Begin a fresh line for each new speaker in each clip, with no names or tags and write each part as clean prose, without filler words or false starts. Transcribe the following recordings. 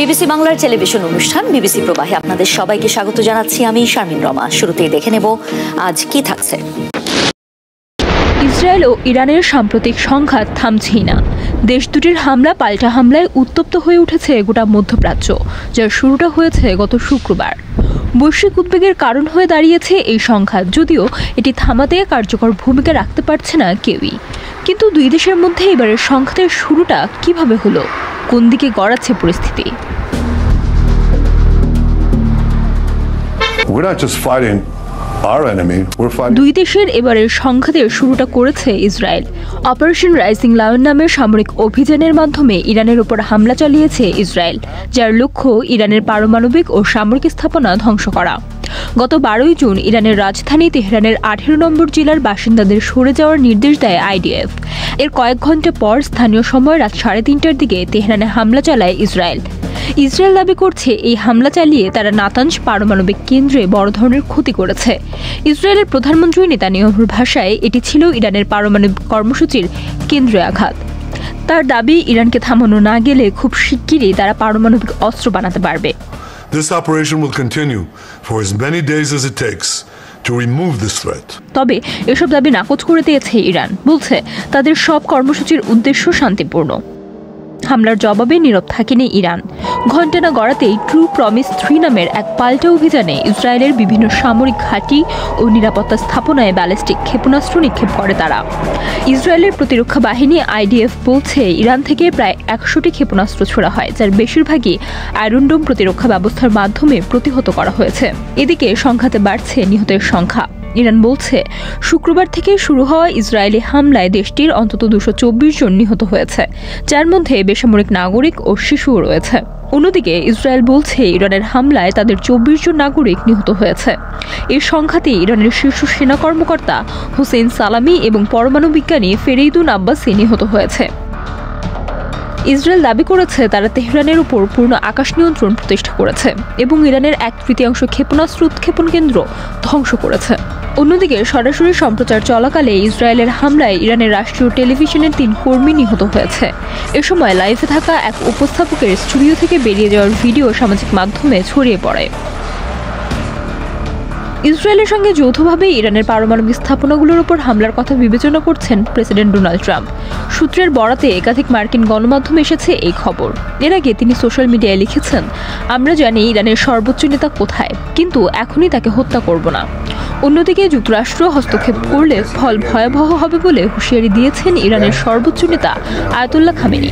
BBC বাংলার television অনুষ্ঠান BBC প্রবাহে আপনাদের সবাইকে স্বাগত জানাচ্ছি। আমি শারমিন রমা। শুরুতেই দেখে নেব আজ কি থাকছে।
ইসরায়েল ও ইরানের সাম্প্রতিক সংঘাত থামছেই না। দেশ দুটির হামলা পাল্টা হামলায় উত্তপ্ত হয়ে উঠেছে গোটা মধ্যপ্রাচ্য, যার শুরুটা হয়েছে গত শুক্রবার। বৈশ্বিক উদ্বেগের কারণ হয়ে দাঁড়িয়েছে এই সংঘাত, যদিও এটি থামাতে কার্যকর ভূমিকা রাখতে পারছে না কেউই। কিন্তু দুই দেশের মধ্যে এবারের সংঘাতের শুরুটা কিভাবে হলো, কোন দিকে গড়াচ্ছে পরিস্থিতি? দুই দেশের এবারের সংঘাতের শুরুটা করেছে ইসরায়েল। অপারেশন রাইজিং লায়ন নামের সামরিক অভিযানের মাধ্যমে ইরানের উপর হামলা চালিয়েছে ইসরায়েল, যার লক্ষ্য ইরানের পারমাণবিক ও সামরিক স্থাপনা ধ্বংস করা। গত 12 জুন ইরানের রাজধানী তেহরানের 18 নম্বর জেলার বাসিন্দাদের সরে যাওয়ার নির্দেশ দেয় আইডিএফ। এর কয়েক ঘন্টা পর স্থানীয় সময় রাত 3:30টার দিকে তেহরানে হামলা চালায় ইসরায়েল। ইসরায়েল দাবি করছে এই হামলা চালিয়ে তারা নাতানজ পারমাণবিক কেন্দ্রে বড় ধরনের ক্ষতি করেছে। ইসরায়েলের প্রধানমন্ত্রী নেতানিয়াহুর ভাষায় এটি ছিল ইরানের পারমাণবিক কর্মসূচির কেন্দ্রে আঘাত। তার দাবি, ইরানকে থামানো না গেলে খুব শিগগিরই তারা পারমাণবিক অস্ত্র বানাতে পারবে।
This operation will continue for as many days as it takes to remove this threat.
তবে এসব দাবি নাকচ করে দিয়েছে ইরান, বলছে তাদের সব কর্মসূচির উদ্দেশ্য শান্তিপূর্ণ। হামলার জবাবে নীরব থাকেনি ইরান। ঘণ্টা গড়াতেই ট্রু প্রমিস 3 নামের এক পাল্টা অভিযানে ইসরায়েলের বিভিন্ন সামরিক ঘাঁটি ও নিরাপত্তা স্থাপনায় ব্যালিস্টিক ক্ষেপণাস্ত্র নিক্ষেপ করে তারা। ইসরায়েলের প্রতিরক্ষা বাহিনী আইডিএফ বলছে, ইরান থেকে প্রায় 100টি ক্ষেপণাস্ত্র ছোড়া হয়, যার বেশিরভাগই আয়রন ডোম প্রতিরক্ষা ব্যবস্থার মাধ্যমে প্রতিহত করা হয়েছে। এদিকে সংঘাতে বাড়ছে নিহতের সংখ্যা। ইরান বলছে, শুক্রবার থেকে শুরু হওয়া ইসরায়েলি হামলায় দেশটির অন্তত 224 জন নিহত হয়েছে, যার মধ্যে বেসামরিক নাগরিক ও শিশুও রয়েছে। অন্যদিকে ইসরায়েল বলছে, ইরানের হামলায় তাদের 24 জন নাগরিক নিহত হয়েছে। এই সংঘাতে ইরানের শীর্ষ সেনা কর্মকর্তা হোসেন সালামি এবং পরমাণু বিজ্ঞানী ফেরেইদুন আব্বাসি নিহত হয়েছে। ইসরায়েল দাবি করেছে তারা তেহরানের উপর পূর্ণ আকাশ নিয়ন্ত্রণ প্রতিষ্ঠা করেছে এবং ইরানের 1/3 ক্ষেপণাস্ত্র উৎক্ষেপণ কেন্দ্র ধ্বংস করেছে। অন্যদিকে সরাসরি সম্প্রচার চলাকালে ইসরায়েলের হামলায় ইরানের রাষ্ট্রীয় টেলিভিশনের 3 কর্মী নিহত হয়েছে। এ সময় লাইভে থাকা এক উপস্থাপকের স্টুডিও থেকে বেরিয়ে যাওয়ার ভিডিও সামাজিক মাধ্যমে ছড়িয়ে পড়ে। ইসরায়েলের সঙ্গে যৌথভাবে ইরানের পারমাণবিক স্থাপনাগুলোর উপর হামলার কথা বিবেচনা করছেন প্রেসিডেন্ট ডোনাল্ড ট্রাম্প। সূত্রের বরাতে একাধিক মার্কিন গণমাধ্যমে এসেছে এই খবর। এর আগে তিনি সোশ্যাল মিডিয়ায় লিখেছেন, আমরা জানি ইরানের সর্বোচ্চ নেতা কোথায়, কিন্তু এখনই তাকে হত্যা করব না। অন্যদিকে যুক্তরাষ্ট্র হস্তক্ষেপ করলে ফল ভয়াবহ হবে বলে হুঁশিয়ারি দিয়েছেন ইরানের সর্বোচ্চ নেতা আয়াতুল্লাহ খামেনি।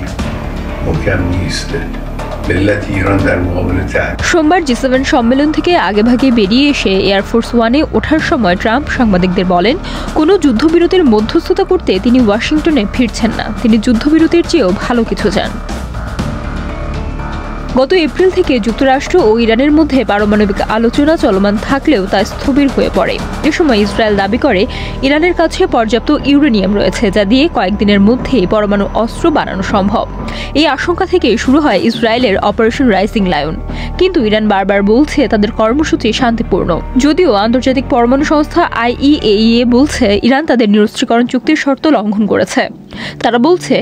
সোমবার G7 সম্মেলন থেকে আগেভাগে বেরিয়ে এসে এয়ারফোর্স 1-এ ওঠার সময় ট্রাম্প সাংবাদিকদের বলেন, কোনো যুদ্ধবিরতির মধ্যস্থতা করতে তিনি ওয়াশিংটনে ফিরছেন না। তিনি যুদ্ধবিরতির চেয়েও ভালো কিছু চান। গত এপ্রিল থেকে যুক্তরাষ্ট্র ও ইরানের মধ্যে পারমাণবিক আলোচনা চলমান থাকলেও তা স্থবির হয়ে পড়ে। এ সময় ইসরায়েল দাবি করে, ইরানের কাছে পর্যাপ্ত ইউরেনিয়াম রয়েছে, যা দিয়ে কয়েকদিনের মধ্যেই পরমাণু অস্ত্র বানানো সম্ভব। এই আশঙ্কা থেকে শুরু হয় ইসরায়েলের অপারেশন রাইজিং লায়ন। কিন্তু ইরান বারবার বলছে তাদের কর্মসূচি শান্তিপূর্ণ। যদিও আন্তর্জাতিক পরমাণু সংস্থা IAEA বলছে, ইরান তাদের নিরস্ত্রীকরণ চুক্তির শর্ত লঙ্ঘন করেছে। তারা বলছে,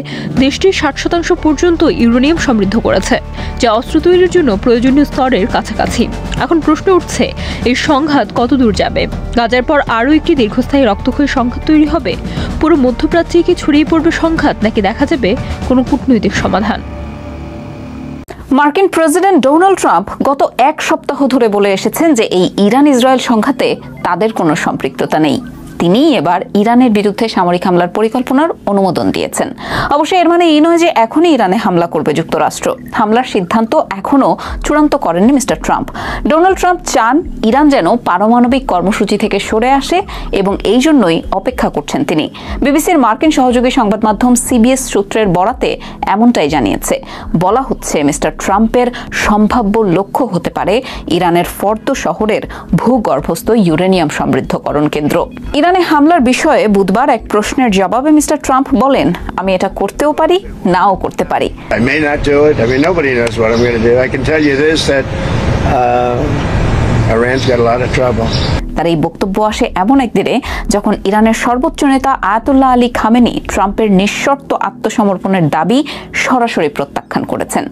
দেশটি 60% পর্যন্ত ইউরেনিয়াম সমৃদ্ধ করেছে, যা অস্ত্র তৈরির জন্য প্রয়োজনীয় স্তরের কাছাকাছি। এখন প্রশ্ন উঠছে, এই সংঘাত কতদূর যাবে? গাজার পর আরও একটি দীর্ঘস্থায়ী রক্তক্ষয়ী সংঘাত তৈরি হবে? পুরো মধ্যপ্রাচ্যে কি ছড়িয়ে পড়বে সংঘাত, নাকি দেখা যাবে কোনো কূটনৈতিক সমাধান?
মার্কিন প্রেসিডেন্ট ডোনাল্ড ট্রাম্প গত 1 সপ্তাহ ধরে বলে এসেছেন যে এই ইরান ইসরায়েল সংঘাতে তাদের কোনো সম্পৃক্ততা নেই। তিনি এবার ইরানের বিরুদ্ধে সামরিক হামলার পরিকল্পনার অনুমোদন দিয়েছেন। অবশ্য এর মানে এই নয় যে এখনই ইরানে হামলা করবে যুক্তরাষ্ট্র। হামলার সিদ্ধান্ত এখনও চূড়ান্ত করেননি মিস্টার ট্রাম্প। ডোনাল্ড ট্রাম্প চান ইরান যেন পারমাণবিক কর্মসূচি থেকে সরে আসে এবং এই জন্যই অপেক্ষা করছেন তিনি। বিবিসির মার্কিন সহযোগী সংবাদ মাধ্যম CBS সূত্রের বরাতে এমনটাই জানিয়েছে। বলা হচ্ছে, মিস্টার ট্রাম্পের সম্ভাব্য লক্ষ্য হতে পারে ইরানের ফর্দ শহরের ভূগর্ভস্থ ইউরেনিয়াম সমৃদ্ধকরণ কেন্দ্র। ইরানে হামলার বিষয়ে বুধবার এক প্রশ্নের জবাবে মিস্টার ট্রাম্প বলেন, আমি এটা করতেও পারি, নাও করতে পারি।
Iran's got a lot of trouble.
তার এই বক্তব্য আসে এমন একদিনে যখন ইরানের সর্বোচ্চ নেতা আয়াতুল্লাহ আলী খামেনি ট্রাম্পের নিঃশর্ত আত্মসমর্পণের দাবি সরাসরি প্রত্যাখ্যান করেছেন।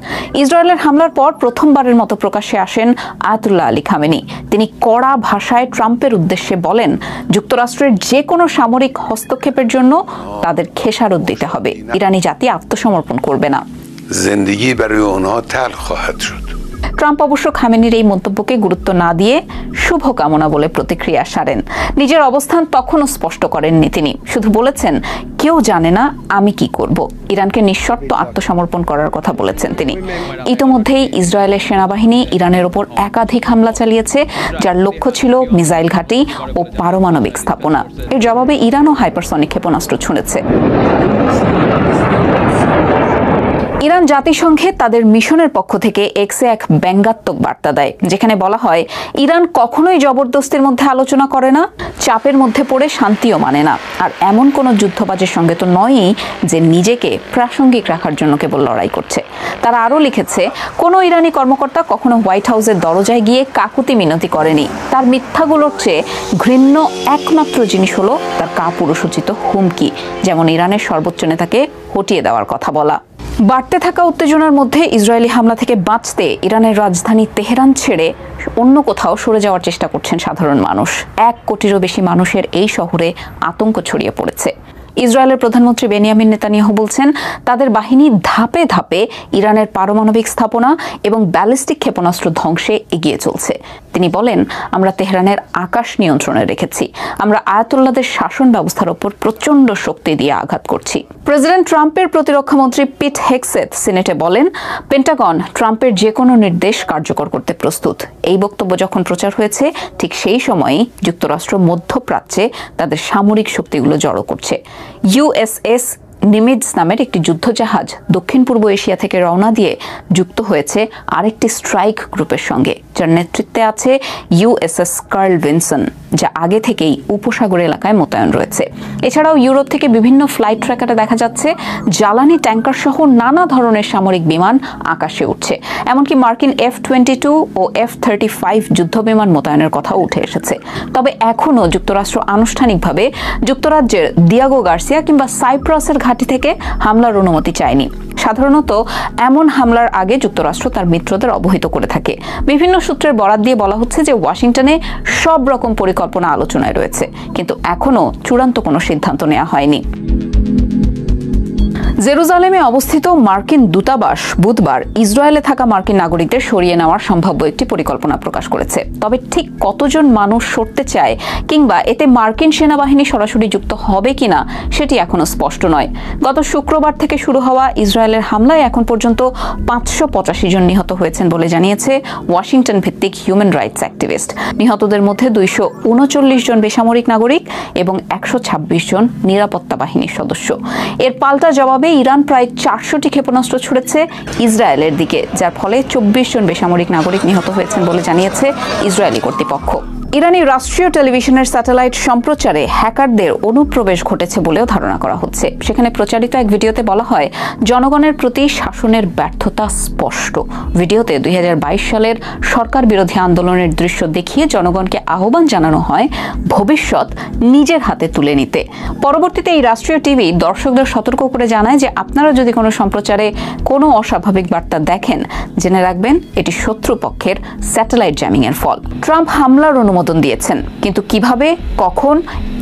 ইসরায়েলের হামলার পর প্রথমবারের মতো প্রকাশ্যে আসেন আয়াতুল্লাহ আলী খামেনি। তিনি কড়া ভাষায় ট্রাম্পের উদ্দেশ্যে বলেন, যুক্তরাষ্ট্রের যে কোনো সামরিক হস্তক্ষেপের জন্য তাদের খেসারত দিতে হবে। ইরানি জাতি আত্মসমর্পণ করবে না।
زندگی برای اونها تلخ خواهد شد.
ট্রাম্প অবশ্য খামেনির এই মন্তব্যকে গুরুত্ব না দিয়ে শুভকামনা বলে প্রতিক্রিয়া সারেন। নিজের অবস্থান তখনও স্পষ্ট করেননি তিনি, শুধু বলেছেন, কেউ জানে না আমি কি করব। ইরানকে নিঃশর্ত আত্মসমর্পণ করার কথা বলেছেন তিনি। ইতোমধ্যেই ইসরায়েলের সেনাবাহিনী ইরানের ওপর একাধিক হামলা চালিয়েছে, যার লক্ষ্য ছিল মিসাইল ঘাঁটি ও পারমাণবিক স্থাপনা। এর জবাবে ইরানও হাইপারসনিক ক্ষেপণাস্ত্র ছুঁড়েছে। ইরান জাতিসংঘে তাদের মিশনের পক্ষ থেকে এক্সে এক ব্যঙ্গাত্মক বার্তা দেয়, যেখানে বলা হয় ইরান কখনোই জবরদস্তির মধ্যে আলোচনা করে না, চাপের মধ্যে পড়ে শান্তিও মানে না, আর এমন কোনো যুদ্ধবাজের সঙ্গে তো নয়ই যে নিজেকে প্রাসঙ্গিক রাখার জন্য কেবল লড়াই করছে। তারা আরও লিখেছে, কোনো ইরানি কর্মকর্তা কখনো হোয়াইট হাউসের দরজায় গিয়ে কাকুতি মিনতি করেনি। তার মিথ্যাগুলোর চেয়ে ঘৃণ্য একমাত্র জিনিস হলো তার কাপুরুষোচিত হুমকি, যেমন ইরানের সর্বোচ্চ নেতাকে হটিয়ে দেওয়ার কথা বলা। বাড়তে থাকা উত্তেজনার মধ্যে ইসরায়েলি হামলা থেকে বাঁচতে ইরানের রাজধানী তেহরান ছেড়ে অন্য কোথাও সরে যাওয়ার চেষ্টা করছেন সাধারণ মানুষ। 1 কোটিরও বেশি মানুষের এই শহরে আতঙ্ক ছড়িয়ে পড়েছে। ইসরায়েলের প্রধানমন্ত্রী বেনিয়ামিন নেতানিয়াহু বলছেন, তাদের বাহিনী ধাপে ধাপে ইরানের পারমাণবিক স্থাপনা এবং ব্যালিস্টিক ক্ষেপণাস্ত্র ধ্বংসে এগিয়ে চলছে। তিনি বলেন, আমরা তেহরানের আকাশ নিয়ন্ত্রণে রেখেছি, আমরা আয়াতুল্লাহদের শাসন ব্যবস্থার উপর প্রচণ্ড শক্তি দিয়ে আঘাত করছি। প্রেসিডেন্ট ট্রাম্পের প্রতিরক্ষামন্ত্রী পিট হেগসেথ সিনেটে বলেন, পেন্টাগন ট্রাম্পের যে কোনো নির্দেশ কার্যকর করতে প্রস্তুত। এই বক্তব্য যখন প্রচার হয়েছে, ঠিক সেই সময়ই যুক্তরাষ্ট্র মধ্যপ্রাচ্যে তাদের সামরিক শক্তিগুলো জড়ো করছে। ইউএসএস নিমিটস নামের একটি যুদ্ধজাহাজ দক্ষিণ পূর্ব এশিয়া থেকে রওনা দিয়ে যুক্ত হয়েছে আরেকটি স্ট্রাইক গ্রুপের সঙ্গে, যার নেতৃত্বে আছে ইউএসএস কার্ল ভিনসন, যা আগে থেকেই উপসাগর এলাকায় মোতায়েন রয়েছে। এছাড়াও ইউরোপ থেকে বিভিন্ন ফ্লাইট ট্র্যাকারে দেখা যাচ্ছে জ্বালানি ট্যাঙ্কার সহ নানা ধরনের সামরিক বিমান আকাশে উঠছে। এমনকি মার্কিন F-22 ও F-35 যুদ্ধ বিমান মোতায়েনের কথাও উঠে এসেছে। তবে এখনও যুক্তরাষ্ট্র আনুষ্ঠানিকভাবে যুক্তরাজ্যের দিয়াগো গার্সিয়া কিংবা সাইপ্রাসের ঘাঁটি থেকে হামলার অনুমতি চায়নি। সাধারণত এমন হামলার আগে যুক্তরাষ্ট্র তার মিত্রদের অবহিত করে থাকে। বিভিন্ন সূত্রের বরাত দিয়ে বলা হচ্ছে যে ওয়াশিংটনে সব রকম পরিকল্পনা আলোচনায় রয়েছে, কিন্তু এখনও চূড়ান্ত কোনো সিদ্ধান্ত নেওয়া হয়নি। জেরুজালেমে অবস্থিত মার্কিন দূতাবাস বুধবার ইসরায়েলে থাকা মার্কিন নাগরিকদের সরিয়ে নেওয়ার সম্ভাব্য একটি পরিকল্পনা প্রকাশ করেছে। তবে ঠিক কতজন মানুষ সরতে চায় কিংবা এতে মার্কিন সেনাবাহিনী সরাসরি যুক্ত হবে কিনা সেটি এখনো স্পষ্ট নয়। গত শুক্রবার থেকে শুরু হওয়া ইসরায়েলের হামলায় এখন পর্যন্ত 585 জন নিহত হয়েছেন বলে জানিয়েছে ওয়াশিংটন ভিত্তিক হিউম্যান রাইটস অ্যাক্টিভিস্ট। নিহতদের মধ্যে 239 জন বেসামরিক নাগরিক এবং 126 জন নিরাপত্তা বাহিনীর সদস্য। এর পাল্টা জবাবে ইরান প্রায় 400টি ক্ষেপণাস্ত্র ছুড়েছে ইসরায়েলের দিকে, যার ফলে 24 জন বেসামরিক নাগরিক নিহত হয়েছেন বলে জানিয়েছে ইসরায়েলি কর্তৃপক্ষ। ইরানি রাষ্ট্রীয় টেলিভিশনের স্যাটেলাইট সম্প্রচারে হ্যাকারদের অনুপ্রবেশ ঘটেছে বলেও ধারণা করা হচ্ছে। সেখানে প্রচারিত এক ভিডিওতে বলা হয়, জনগণের প্রতি শাসনের ব্যর্থতা স্পষ্ট। ভিডিওতে 2022 সালের সরকার বিরোধী আন্দোলনের দৃশ্য দেখিয়ে জনগণকে আহ্বান জানানো হয় ভবিষ্যৎ নিজের হাতে তুলে নিতে। পরবর্তীতে এই রাষ্ট্রীয় টিভি দর্শকদের সতর্ক করে জানায় যে আপনারা যদি কোনো সম্প্রচারে কোনো অস্বাভাবিক বার্তা দেখেন, জেনে রাখবেন এটি শত্রুপক্ষের স্যাটেলাইট জ্যামিং এর ফল। ট্রাম্প হামলার অনুমোদন দিয়েছেন, কিন্তু কিভাবে, কখন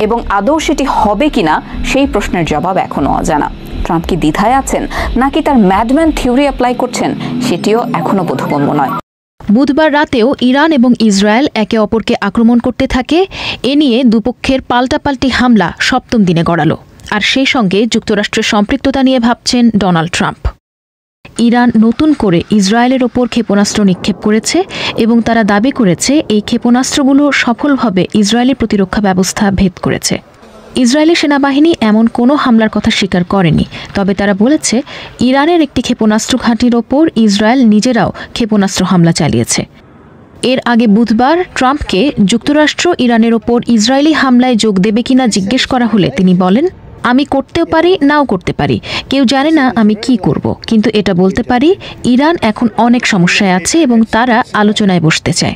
এবং আদৌ সেটি হবে কিনা সেই প্রশ্নের জবাব এখনো অজানা। ট্রাম্প কি দ্বিধায় আছেন নাকি তার ম্যাডম্যান থিওরি অ্যাপ্লাই করছেন, সেটিও এখনো বোধগম্য নয়।
বুধবার রাতেও ইরান এবং ইসরায়েল একে অপরকে আক্রমণ করতে থাকে। এ নিয়ে দুপক্ষের পাল্টাপাল্টি হামলা 7ম দিনে গড়ালো। আর সেই সঙ্গে যুক্তরাষ্ট্রের সম্পৃক্ততা নিয়ে ভাবছেন ডোনাল্ড ট্রাম্প। ইরান নতুন করে ইসরায়েলের ওপর ক্ষেপণাস্ত্র নিক্ষেপ করেছে এবং তারা দাবি করেছে এই ক্ষেপণাস্ত্রগুলো সফলভাবে ইসরায়েলি প্রতিরক্ষা ব্যবস্থা ভেদ করেছে। ইসরায়েলি সেনাবাহিনী এমন কোনো হামলার কথা স্বীকার করেনি, তবে তারা বলেছে ইরানের একটি ক্ষেপণাস্ত্র ঘাঁটির ওপর ইসরায়েল নিজেরাও ক্ষেপণাস্ত্র হামলা চালিয়েছে। এর আগে বুধবার ট্রাম্পকে যুক্তরাষ্ট্র ইরানের ওপর ইসরায়েলি হামলায় যোগ দেবে কিনা জিজ্ঞেস করা হলে তিনি বলেন, আমি করতেও পারি, নাও করতে পারি, কেউ জানে না আমি কি করব, কিন্তু এটা বলতে পারি ইরান এখন অনেক সমস্যায় আছে এবং তারা আলোচনায় বসতে চায়।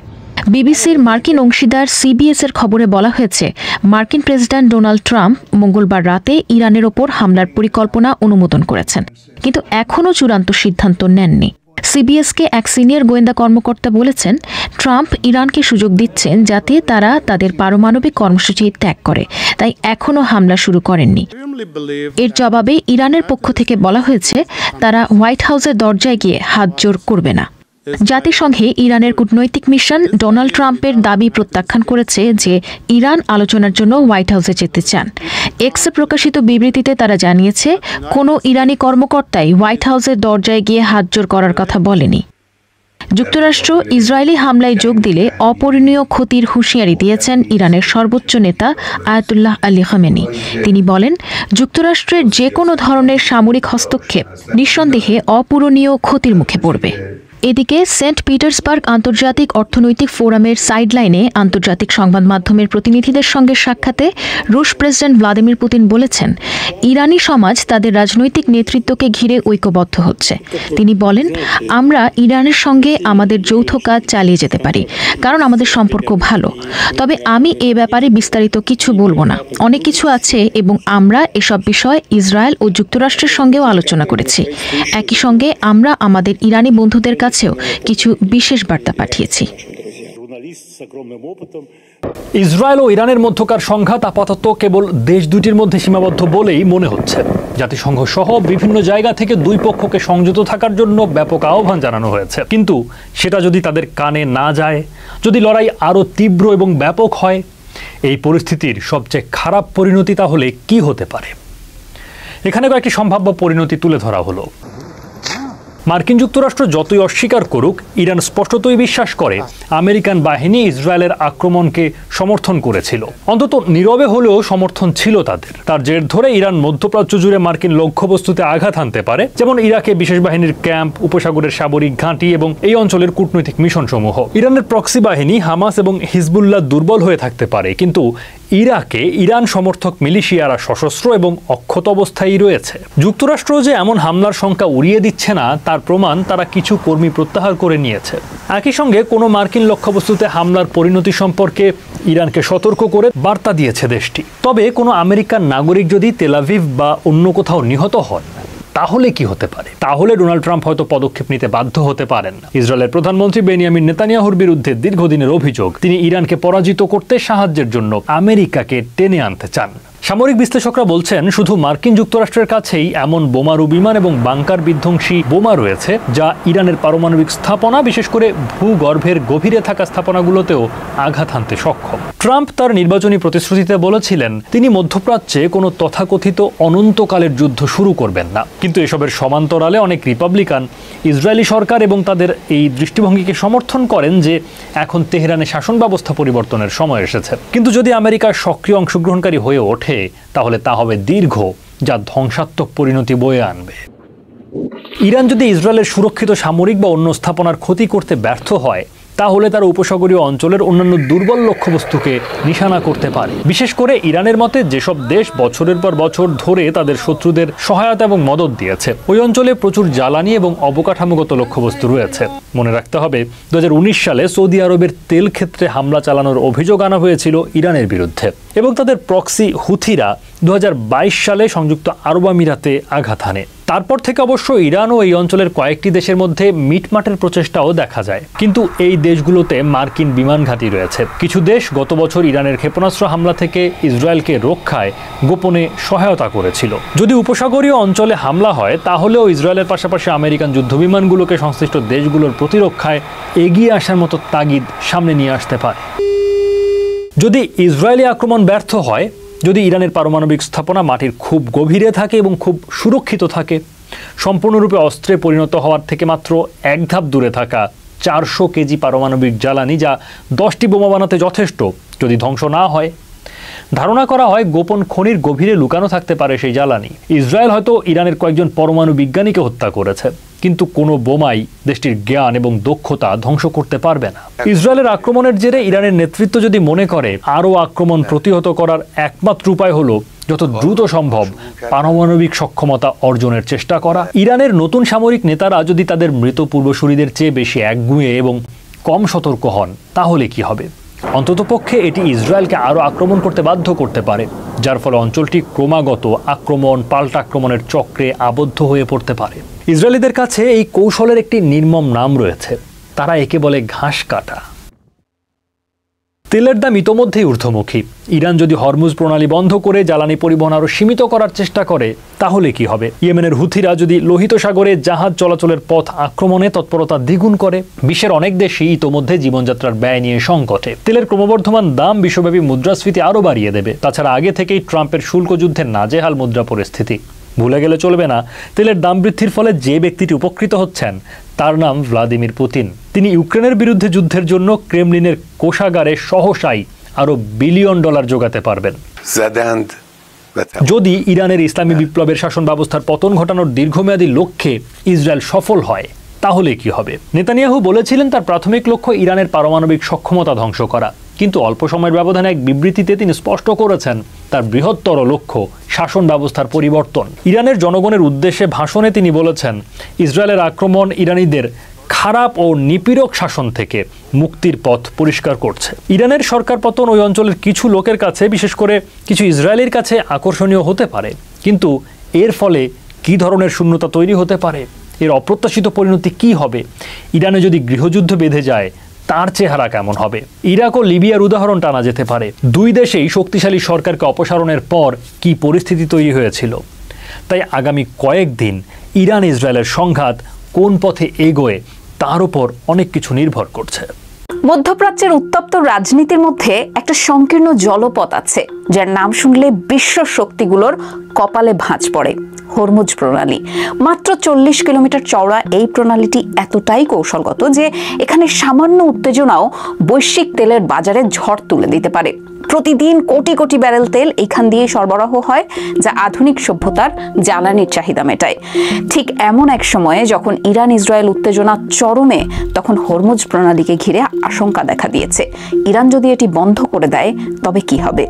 বিবিসির মার্কিন অংশীদার সিবিএস এর খবরে বলা হয়েছে, মার্কিন প্রেসিডেন্ট ডোনাল্ড ট্রাম্প মঙ্গলবার রাতে ইরানের ওপর হামলার পরিকল্পনা অনুমোদন করেছেন, কিন্তু এখনও চূড়ান্ত সিদ্ধান্ত নেননি। সিবিএসকে এক সিনিয়র গোয়েন্দা কর্মকর্তা বলেছেন, ট্রাম্প ইরানকে সুযোগ দিচ্ছেন যাতে তারা তাদের পারমাণবিক কর্মসূচি ত্যাগ করে, তাই এখনও হামলা শুরু করেননি। এর জবাবে ইরানের পক্ষ থেকে বলা হয়েছে, তারা হোয়াইট হাউসের দরজায় গিয়ে হাতজোড় করবে না। জাতিসংঘে ইরানের কূটনৈতিক মিশন ডোনাল্ড ট্রাম্পের দাবি প্রত্যাখ্যান করেছে যে ইরান আলোচনার জন্য হোয়াইট হাউসে যেতে চান। এক্সে প্রকাশিত বিবৃতিতে তারা জানিয়েছে, কোনো ইরানি কর্মকর্তাই হোয়াইট হাউসের দরজায় গিয়ে হাতজোড় করার কথা বলেনি। যুক্তরাষ্ট্র ইসরায়েলি হামলায় যোগ দিলে অপূরণীয় ক্ষতির হুঁশিয়ারি দিয়েছেন ইরানের সর্বোচ্চ নেতা আয়াতুল্লাহ আলী খামেনি। তিনি বলেন, যুক্তরাষ্ট্রের যে কোনো ধরনের সামরিক হস্তক্ষেপ নিঃসন্দেহে অপূরণীয় ক্ষতির মুখে পড়বে। এদিকে সেন্ট পিটার্সবার্গ আন্তর্জাতিক অর্থনৈতিক ফোরামের সাইডলাইনে আন্তর্জাতিক সংবাদ মাধ্যমের প্রতিনিধিদের সঙ্গে সাক্ষাতে রুশ প্রেসিডেন্ট ভ্লাদিমির পুতিন বলেছেন, ইরানি সমাজ তাদের রাজনৈতিক নেতৃত্বকে ঘিরে ঐক্যবদ্ধ হচ্ছে। তিনি বলেন, আমরা ইরানের সঙ্গে আমাদের যৌথ কাজ চালিয়ে যেতে পারি, কারণ আমাদের সম্পর্ক ভালো। তবে আমি এ ব্যাপারে বিস্তারিত কিছু বলবো না। অনেক কিছু আছে এবং আমরা এসব বিষয় ইসরায়েল ও যুক্তরাষ্ট্রের সঙ্গেও আলোচনা করেছি। একই সঙ্গে আমরা আমাদের ইরানি বন্ধুদের কাছেও কিছু বিশেষ বার্তা পাঠিয়েছি।
ইসরায়েল ও ইরানের মধ্যকার সংঘাত আপাতত কেবল দেশ দুটির মধ্যে সীমাবদ্ধ বলেই মনে হচ্ছে। জাতিসংঘ সহ বিভিন্ন জায়গা থেকে দুই পক্ষকে সংযত থাকার জন্য ব্যাপক আহ্বান জানানো হয়েছে, কিন্তু সেটা যদি তাদের কানে না যায়, যদি লড়াই আরও তীব্র এবং ব্যাপক হয়, এই পরিস্থিতির সবচেয়ে খারাপ পরিণতি তাহলে কি হতে পারে? এখানে কয়েকটি সম্ভাব্য পরিণতি তুলে ধরা হলো। মার্কিন যুক্তরাষ্ট্র যতই অস্বীকার করুক, ইরান স্পষ্টতই বিশ্বাস করে আমেরিকান বাহিনী ইসরায়েলের আক্রমণকে সমর্থন করেছিল। অন্তত নীরবে হলেও সমর্থন ছিল তাদের। তার জের ধরে ইরান মধ্যপ্রাচ্য জুড়ে মার্কিন লক্ষ্যবস্তুতে আঘাত হানতে পারে, যেমন ইরাকে বিশেষ বাহিনীর ক্যাম্প, উপসাগরের সামরিক ঘাঁটি এবং এই অঞ্চলের কূটনৈতিক মিশন সমূহ। ইরানের প্রক্সি বাহিনী হামাস এবং হিজবুল্লাহ দুর্বল হয়ে থাকতে পারে, কিন্তু ইরাকে ইরান সমর্থক মিলিশিয়ারা সশস্ত্র এবং অক্ষত অবস্থায় রয়েছে। যুক্তরাষ্ট্র যে এমন হামলার শঙ্কা উড়িয়ে দিচ্ছে না, তার প্রমাণ তারা কিছু কর্মী প্রত্যাহার করে নিয়েছে। একই সঙ্গে কোনো মার্কিন লক্ষ্যবস্তুতে হামলার পরিণতি সম্পর্কে ইরানকে সতর্ক করে বার্তা দিয়েছে দেশটি। তবে কোনো আমেরিকান নাগরিক যদি তেল আভিভ বা অন্য কোথাও নিহত হন, তাহলে কি হতে পারে? তাহলে ডোনাল্ড ট্রাম্প হয়তো পদক্ষেপ নিতে বাধ্য হতে পারেন। ইসরায়েলের প্রধানমন্ত্রী বেনিয়ামিন নেতানিয়াহুর বিরুদ্ধে দীর্ঘদিনের অভিযোগ, তিনি ইরানকে পরাজিত করতে সাহায্যের জন্য আমেরিকাকে টেনে আনতে চান। সামরিক বিশ্লেষকরা বলছেন, শুধু মার্কিন যুক্তরাষ্ট্রের কাছেই এমন বোমারু বিমান এবং বাংকার বিধ্বংসী বোমা রয়েছে যা ইরানের পারমাণবিক স্থাপনা, বিশেষ করে ভূগর্ভের গভীরে থাকা স্থাপনাগুলোতেও আঘাত হানতে সক্ষম। ট্রাম্প তার নির্বাচনী প্রতিশ্রুতিতে বলেছিলেন, তিনি মধ্যপ্রাচ্যে কোনো তথাকথিত অনন্তকালের যুদ্ধ শুরু করবেন না। কিন্তু এসবের সমান্তরালে অনেক রিপাবলিকান ইসরায়েলি সরকার এবং তাদের এই দৃষ্টিভঙ্গিকে সমর্থন করেন যে এখন তেহরানে শাসন ব্যবস্থা পরিবর্তনের সময় এসেছে। কিন্তু যদি আমেরিকা সক্রিয় অংশগ্রহণকারী হয়ে ওঠে, তাহলে তা হবে দীর্ঘ, যা ধ্বংসাত্মক পরিণতি বয়ে আনবে। ইরান যদি ইসরায়েলের সুরক্ষিত সামরিক বা অন্য স্থাপনার ক্ষতি করতে ব্যর্থ হয়, তাহলে তারা উপসাগরীয় অঞ্চলের অন্যান্য দুর্বল লক্ষ্যবস্তুকে নিশানা করতে পারে। বিশেষ করে ইরানের মতে যেসব দেশ বছরের পর বছর ধরে তাদের শত্রুদের সহায়তা এবং মদত দিয়েছে, ওই অঞ্চলে প্রচুর জ্বালানি এবং অবকাঠামোগত লক্ষ্যবস্তু রয়েছে। মনে রাখতে হবে, 2019 সালে সৌদি আরবের তেল ক্ষেত্রে হামলা চালানোর অভিযোগ আনা হয়েছিল ইরানের বিরুদ্ধে, এবং তাদের প্রক্সি হুথিরা 2022 সালে সংযুক্ত আরব আমিরাতে আঘাত হানে। তারপর থেকে অবশ্য ইরান ও এই অঞ্চলের কয়েকটি দেশের মধ্যে মিটমাটের প্রচেষ্টাও দেখা যায়, কিন্তু এই দেশগুলোতে মার্কিন বিমান ঘাঁটি রয়েছে। কিছু দেশ গত বছর ইরানের ক্ষেপণাস্ত্র হামলা থেকে ইসরায়েলকে রক্ষায় গোপনে সহায়তা করেছিল। যদি উপসাগরীয় অঞ্চলে হামলা হয়, তাহলেও ইসরায়েলের পাশাপাশি আমেরিকান যুদ্ধবিমানগুলোকে সংশ্লিষ্ট দেশগুলোর প্রতিরক্ষায় এগিয়ে আসার মতো তাগিদ সামনে নিয়ে আসতে পারে। যদি ইসরায়েলি আক্রমণ ব্যর্থ হয়, যদি ইরানের পারমাণবিক স্থাপনা মাটির খুব গভীরে থাকে এবং খুব সুরক্ষিত থাকে, সম্পূর্ণরূপে অস্ত্রে পরিণত হওয়ার থেকে মাত্র এক ধাপ দূরে থাকা 400 কেজি পারমাণবিক জ্বালানি, যা 10টি বোমা বানাতে যথেষ্ট, যদি ধ্বংস না হয়, ধারণা করা হয় গোপন খনির গভীরে লুকানো থাকতে পারে সেই জ্বালানি। ইসরায়েল হয়তো ইরানের কয়েকজন পরমাণু বিজ্ঞানীকে হত্যা করেছে, কিন্তু কোনো বোমাই দেশটির জ্ঞান এবং দক্ষতা ধ্বংস করতে পারবে না। ইসরায়েলের আক্রমণের জেরে ইরানের নেতৃত্ব যদি মনে করে আরও আক্রমণ প্রতিহত করার একমাত্র উপায় হলো যত দ্রুত সম্ভব পারমাণবিক সক্ষমতা অর্জনের চেষ্টা করা, ইরানের নতুন সামরিক নেতারা যদি তাদের মৃত পূর্বসূরিদের চেয়ে বেশি একগুঁয়ে এবং কম সতর্ক হন তাহলে কি হবে? অন্ততপক্ষে এটি ইসরায়েলকে আরও আক্রমণ করতে বাধ্য করতে পারে, যার ফলে অঞ্চলটি ক্রমাগত আক্রমণ পাল্টা আক্রমণের চক্রে আবদ্ধ হয়ে পড়তে পারে। ইসরায়েলিদের কাছে এই কৌশলের একটি নির্মম নাম রয়েছে, তারা একে বলে ঘাস কাটা। তেলের দাম ইতোমধ্যেই ঊর্ধ্বমুখী। ইরান যদি হরমুজ প্রণালী বন্ধ করে জ্বালানি পরিবহন আরও সীমিত করার চেষ্টা করে তাহলে কি হবে? ইয়েমেনের হুথিরা যদি লোহিত সাগরে জাহাজ চলাচলের পথ আক্রমণে তৎপরতা দ্বিগুণ করে, বিশ্বের অনেক দেশই ইতোমধ্যে জীবনযাত্রার ব্যয় নিয়ে সংকটে। তেলের ক্রমবর্ধমান দাম বিশ্বব্যাপী মুদ্রাস্ফীতি আরও বাড়িয়ে দেবে। তাছাড়া আগে থেকেই ট্রাম্পের শুল্ক যুদ্ধের নাজেহাল মুদ্রা পরিস্থিতি। ভুলে গেলে চলবে না, তেলের দাম বৃদ্ধির ফলে যে ব্যক্তিটি উপকৃত হচ্ছেন তার নাম ভ্লাদিমির পুতিন। তিনি ইউক্রেনের বিরুদ্ধে যুদ্ধের জন্য ক্রেমলিনের কোষাগারে সহসাই আরও বিলিয়ন ডলার যোগাতে পারবেন। যদি ইরানের ইসলামী বিপ্লবের শাসন ব্যবস্থার পতন ঘটানোর দীর্ঘমেয়াদী লক্ষ্যে ইসরায়েল সফল হয় তাহলে কি হবে? নেতানিয়াহু বলেছিলেন তার প্রাথমিক লক্ষ্য ইরানের পারমাণবিক সক্ষমতা ধ্বংস করা, কিন্তু অল্প সময়ের ব্যবধানে এক বিবৃতিতে তিনি স্পষ্ট করেছেন তার বৃহত্তর লক্ষ্য শাসন ব্যবস্থার পরিবর্তন। ইরানের জনগণের উদ্দেশ্যে ভাষণে তিনি বলেছেন, ইসরায়েলের আক্রমণ ইরানিদের খারাপ ও নিপীড়ক শাসন থেকে মুক্তির পথ পরিষ্কার করছে। ইরানের সরকার পতন ওই অঞ্চলের কিছু লোকের কাছে, বিশেষ করে কিছু ইসরায়েলির কাছে আকর্ষণীয় হতে পারে, কিন্তু এর ফলে কী ধরনের শূন্যতা তৈরি হতে পারে, এর অপ্রত্যাশিত পরিণতি কি হবে? ইরানে যদি গৃহযুদ্ধ বেঁধে যায় তার চেহারা কেমন হবে? ইরাক ও লিবিয়ার উদাহরণ টানা যেতে পারে। দুই দেশেই শক্তিশালী সরকারকে অপসারণের পর কি পরিস্থিতি তৈরি হয়েছিল। তাই আগামী কয়েকদিন ইরান ইসরায়েলের সংঘাত কোন পথে এগোয় তার উপর অনেক কিছু নির্ভর করছে।
মধ্যপ্রাচ্যের উত্তপ্ত রাজনীতির মধ্যে একটা সংকীর্ণ জলপথ আছে যার নাম শুনলে বিশ্ব শক্তিগুলোর কপালে ভাঁজ পড়ে। হরমুজ প্রণালী। মাত্র 40 কিলোমিটার চওড়া এই প্রণালীটি এতটাই কৌশলগত যে এখানে সামান্য উত্তেজনাও বৈশ্বিক তেলের বাজারে ঝড় তুলে দিতে পারে। প্রতিদিন কোটি কোটি ব্যারেল তেল এখান দিয়ে সরবরাহ হয়, যা আধুনিক সভ্যতার জ্বালানির চাহিদা মেটায়। ঠিক এমন এক সময়ে যখন ইরান ইসরায়েল উত্তেজনা চরমে, তখন হরমুজ প্রণালীকে ঘিরে আশঙ্কা দেখা দিয়েছে। ইরান যদি এটি বন্ধ করে দেয় তবে কি হবে?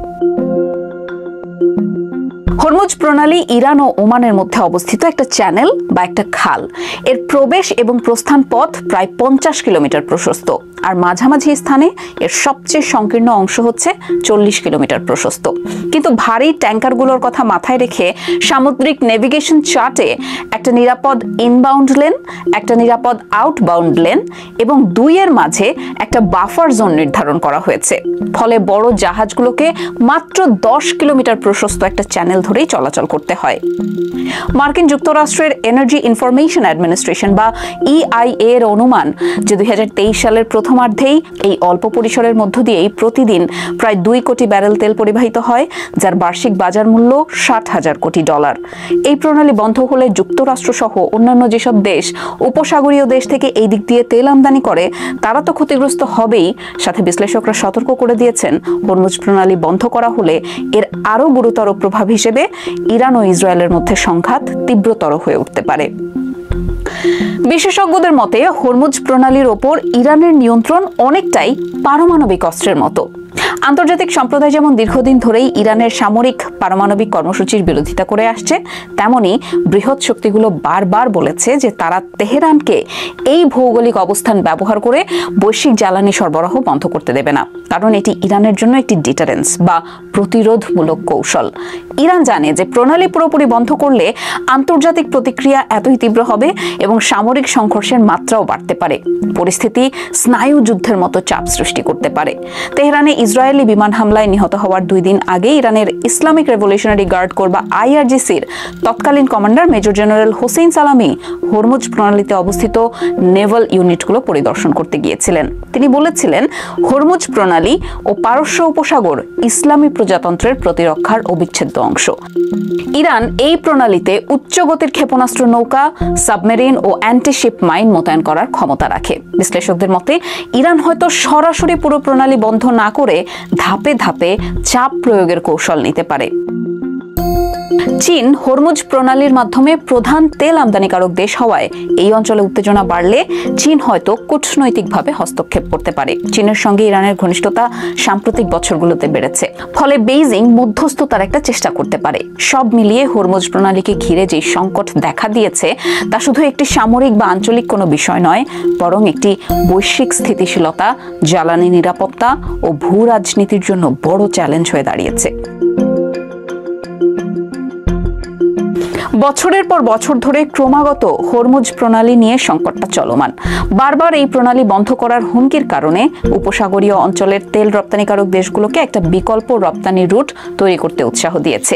হরমুজ প্রণালী ইরান ও ওমানের মধ্যে অবস্থিত একটা চ্যানেল বা একটা খাল। এর প্রবেশ এবং প্রস্থান পথ প্রায় 50 কিলোমিটার প্রশস্ত, আর মাঝামাঝি স্থানে এর সবচেয়ে সংকীর্ণ অংশ হচ্ছে 40 কিলোমিটার প্রশস্ত। কিন্তু ভারী ট্যাঙ্কারগুলোর কথা মাথায় রেখে সামুদ্রিক নেভিগেশন চার্টে একটা নিরাপদ ইনবাউন্ড লেন, একটা নিরাপদ আউটবাউন্ড লেন এবং দুইয়ের মাঝে একটা বাফার জোন নির্ধারণ করা হয়েছে। ফলে বড় জাহাজগুলোকে মাত্র 10 কিলোমিটার প্রশস্ত একটা চ্যানেল ধরেই চলাচল করতে হয়। মার্কিন যুক্তরাষ্ট্রের এনার্জি ইনফরমেশন অ্যাডমিনিস্ট্রেশন বা EIA এর অনুমান যে 2023 সালের প্রথমার্ধেই এই অল্প পরিসরের মধ্য দিয়েই প্রতিদিন প্রায় 2 কোটি ব্যারেল তেল পরিবাহিত হয়, যার বার্ষিক বাজার মূল্য $60,000 কোটি। এই প্রণালী বন্ধ হলে যুক্তরাষ্ট্র সহ অন্যান্য যেসব দেশ উপসাগরীয় দেশ থেকে এই দিক দিয়ে তেল আমদানি করে তারা তো ক্ষতিগ্রস্ত হবেই, সাথে বিশ্লেষকরা সতর্ক করে দিয়েছেন হরমুজ প্রণালী বন্ধ করা হলে এর আরও গুরুতর প্রভাব হিসেবে ইরান ও ইসরায়েলের মধ্যে সংঘাত তীব্রতর হয়ে উঠতে পারে। বিশেষজ্ঞদের মতে হরমুজ প্রণালীর ওপর ইরানের নিয়ন্ত্রণ অনেকটাই পারমাণবিক অস্ত্রের মতো। আন্তর্জাতিক সম্প্রদায় যেমন দীর্ঘদিন ধরেই ইরানের সামরিক পারমাণবিক কর্মসূচির বিরোধিতা করে আসছে, তেমনি বৃহৎ শক্তিগুলো বারবার বলেছে যে তারা তেহরানকে এই ভৌগোলিক অবস্থান ব্যবহার করে বৈশ্বিক জ্বালানি সরবরাহ বন্ধ করতে দেবে না, কারণ এটি ইরানের জন্য একটি ডিটারেন্স বা প্রতিরোধমূলক কৌশল। ইরান জানে যে প্রণালী পুরোপুরি বন্ধ করলে আন্তর্জাতিক প্রতিক্রিয়া এতই তীব্র হবে এবং সামরিক সংঘর্ষের মাত্রাও বাড়তে পারে। পরিস্থিতি স্নায়ু যুদ্ধের মতো চাপ সৃষ্টি করতে পারে। তেহরানে ইসরায়েলি বিমান হামলায় নিহত হওয়ার 2 দিন আগে ইরানের ইসলামিক রেভলিউশনারি গার্ড কোর বা IRGCর তৎকালীন কমান্ডার মেজর জেনারেল হোসেইন সালামি হরমুজ প্রণালীতে অবস্থিত নেভাল ইউনিটগুলো পরিদর্শন করতে গিয়েছিলেন। তিনি বলেছিলেন, হরমুজ প্রণালী ও পারস্য উপসাগর ইসলামী প্রজাতন্ত্রের প্রতিরক্ষার অবিচ্ছেদ্য অংশ। ইরান এই প্রণালীতে উচ্চ গতির ক্ষেপণাস্ত্র নৌকা, সাবমেরিন ও অ্যান্টিশিপ মাইন মোতায়েন করার ক্ষমতা রাখে। বিশ্লেষকদের মতে ইরান হয়তো সরাসরি পুরো প্রণালী বন্ধ না করে ধাপে ধাপে চাপ প্রয়োগের কৌশল নিতে পারে। চীন হরমুজ প্রণালীর মাধ্যমে প্রধান তেল আমদানিকারক দেশ হওয়ায় এই অঞ্চলে উত্তেজনা বাড়লে চীন হয়তো কূটনৈতিকভাবে হস্তক্ষেপ করতে পারে। চীনের সঙ্গে ইরানের ঘনিষ্ঠতা সাম্প্রতিক বছরগুলোতে বেড়েছে, ফলে বেইজিং মধ্যস্থতার একটা চেষ্টা করতে পারে। সব মিলিয়ে হরমুজ প্রণালীকে ঘিরে যে সংকট দেখা দিয়েছে তা শুধু একটি সামরিক বা আঞ্চলিক কোনো বিষয় নয়, বরং একটি বৈশ্বিক স্থিতিশীলতা, জ্বালানি নিরাপত্তা ও ভূ রাজনীতির জন্য বড় চ্যালেঞ্জ হয়ে দাঁড়িয়েছে। বছরের পর বছর ধরে ক্রমাগত হরমুজ প্রণালী নিয়ে সংকটটা চলমান। বারবার এই প্রণালী বন্ধ করার হুমকির কারণে উপসাগরীয় অঞ্চলের তেল রপ্তানিকারক দেশগুলোকে একটা বিকল্প রপ্তানি রুট তৈরি করতে উৎসাহ দিয়েছে।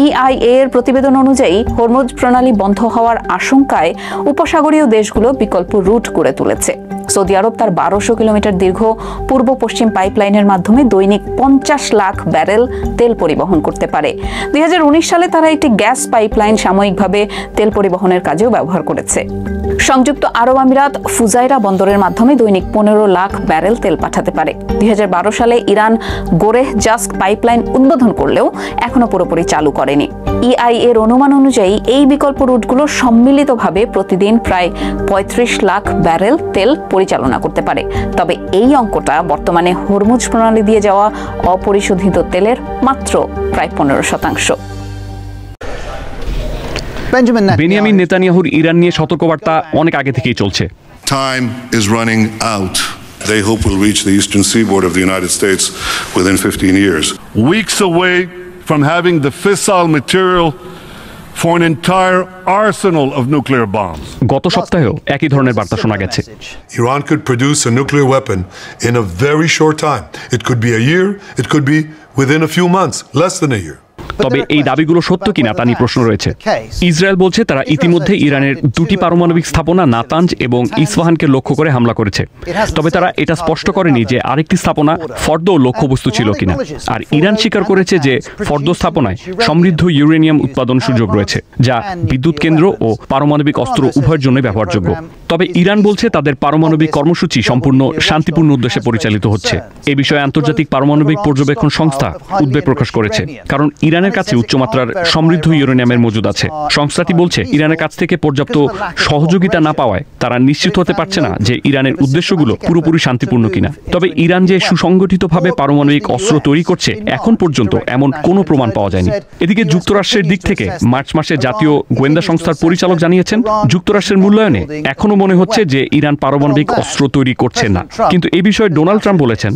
EIA এর প্রতিবেদন অনুযায়ী হরমুজ প্রণালী বন্ধ হওয়ার আশঙ্কায় উপসাগরীয় দেশগুলো বিকল্প রুট গড়ে তুলেছে। সৌদি আরব তার 1200 কিলোমিটার দীর্ঘ পূর্ব পশ্চিম পাইপলাইনের মাধ্যমে দৈনিক 50 লাখ ব্যারেল তেল পরিবহন করতে পারে। 2019 সালে তারা একটি গ্যাস পাইপলাইন সাময়িকভাবে তেল পরিবহনের কাজেও ব্যবহার করেছে। সংযুক্ত আরব আমিরাত ফুজাইরা বন্দরের মাধ্যমে দৈনিক 15 লাখ ব্যারেল তেল পাঠাতে পারে। 2012 সালে ইরান গোরেহ জাস্ক পাইপলাইন উদ্বোধন করলেও এখনো পুরোপুরি চালু করেনি। EIA এর অনুমান অনুযায়ী এই বিকল্প রুটগুলো সম্মিলিতভাবে প্রতিদিন প্রায় 35 লাখ ব্যারেল তেল পরিচালনা করতে পারে। তবে এই অঙ্কটা বর্তমানে হরমুজ প্রণালী দিয়ে যাওয়া অপরিশোধিত তেলের মাত্র প্রায় 15%।
বেনিয়ামিন নেতানিয়াহুর ইরান নিয়ে সতর্কবার্তা অনেক আগে থেকেই চলছে।
Time is running out. They hope will reach the eastern seaboard of the United States within 15 years.
Weeks away from having the fissile material for an entire arsenal of nuclear bombs.
গত সপ্তাহেও একই ধরনের বার্তা শোনা গেছে।
Iran could produce a nuclear weapon in a very short time. It could be a year, it could be within a few months, less than a year.
তবে এই দাবিগুলো সত্য কিনা তা নিয়ে প্রশ্ন রয়েছে। ইসরায়েল বলছে তারা ইতিমধ্যে ইরানের দুটি পারমাণবিক স্থাপনা নাতাঞ্জ এবং ইসফাহানকে লক্ষ্য করে হামলা করেছে। তবে তারা এটা স্পষ্ট করেনি যে আরেকটি স্থাপনা ফর্দো লক্ষ্যবস্তু ছিল কিনা। আর ইরান স্বীকার করেছে যে ফর্দো স্থাপনায় সমৃদ্ধ ইউরেনিয়াম উৎপাদন সুযোগ রয়েছে, যা বিদ্যুৎ কেন্দ্র ও পারমাণবিক অস্ত্র উভয়ের জন্য ব্যবহারযোগ্য। তবে ইরান বলছে তাদের পারমাণবিক কর্মসূচি সম্পূর্ণ শান্তিপূর্ণ উদ্দেশ্যে পরিচালিত হচ্ছে। এ বিষয়ে আন্তর্জাতিক পারমাণবিক পর্যবেক্ষণ সংস্থা উদ্বেগ প্রকাশ করেছে, কারণ ইরানের কাছে উচ্চমাত্রার সমৃদ্ধ ইউরেনিয়ামের মজুদ আছে। সংস্থাটি বলছে ইরানের কাছ থেকে পর্যাপ্ত সহযোগিতা না পাওয়ায় তারা নিশ্চিত হতে পারছে না যে ইরানের উদ্দেশ্যগুলো পুরোপুরি শান্তিপূর্ণ কিনা। তবে ইরান যে সুসংগঠিতভাবে পারমাণবিক অস্ত্র তৈরি করছে এখন পর্যন্ত এমন কোনো প্রমাণ পাওয়া যায়নি। এদিকে যুক্তরাষ্ট্রের দিক থেকে মার্চ মাসে জাতীয় গোয়েন্দা সংস্থার পরিচালক জানিয়েছেন যুক্তরাষ্ট্রের মূল্যায়নে এখনো মনে হচ্ছে যে ইরান পারমাণবিক অস্ত্র তৈরি করছে না। কিন্তু এই বিষয়ে ডোনাল্ড ট্রাম্প বলেছেন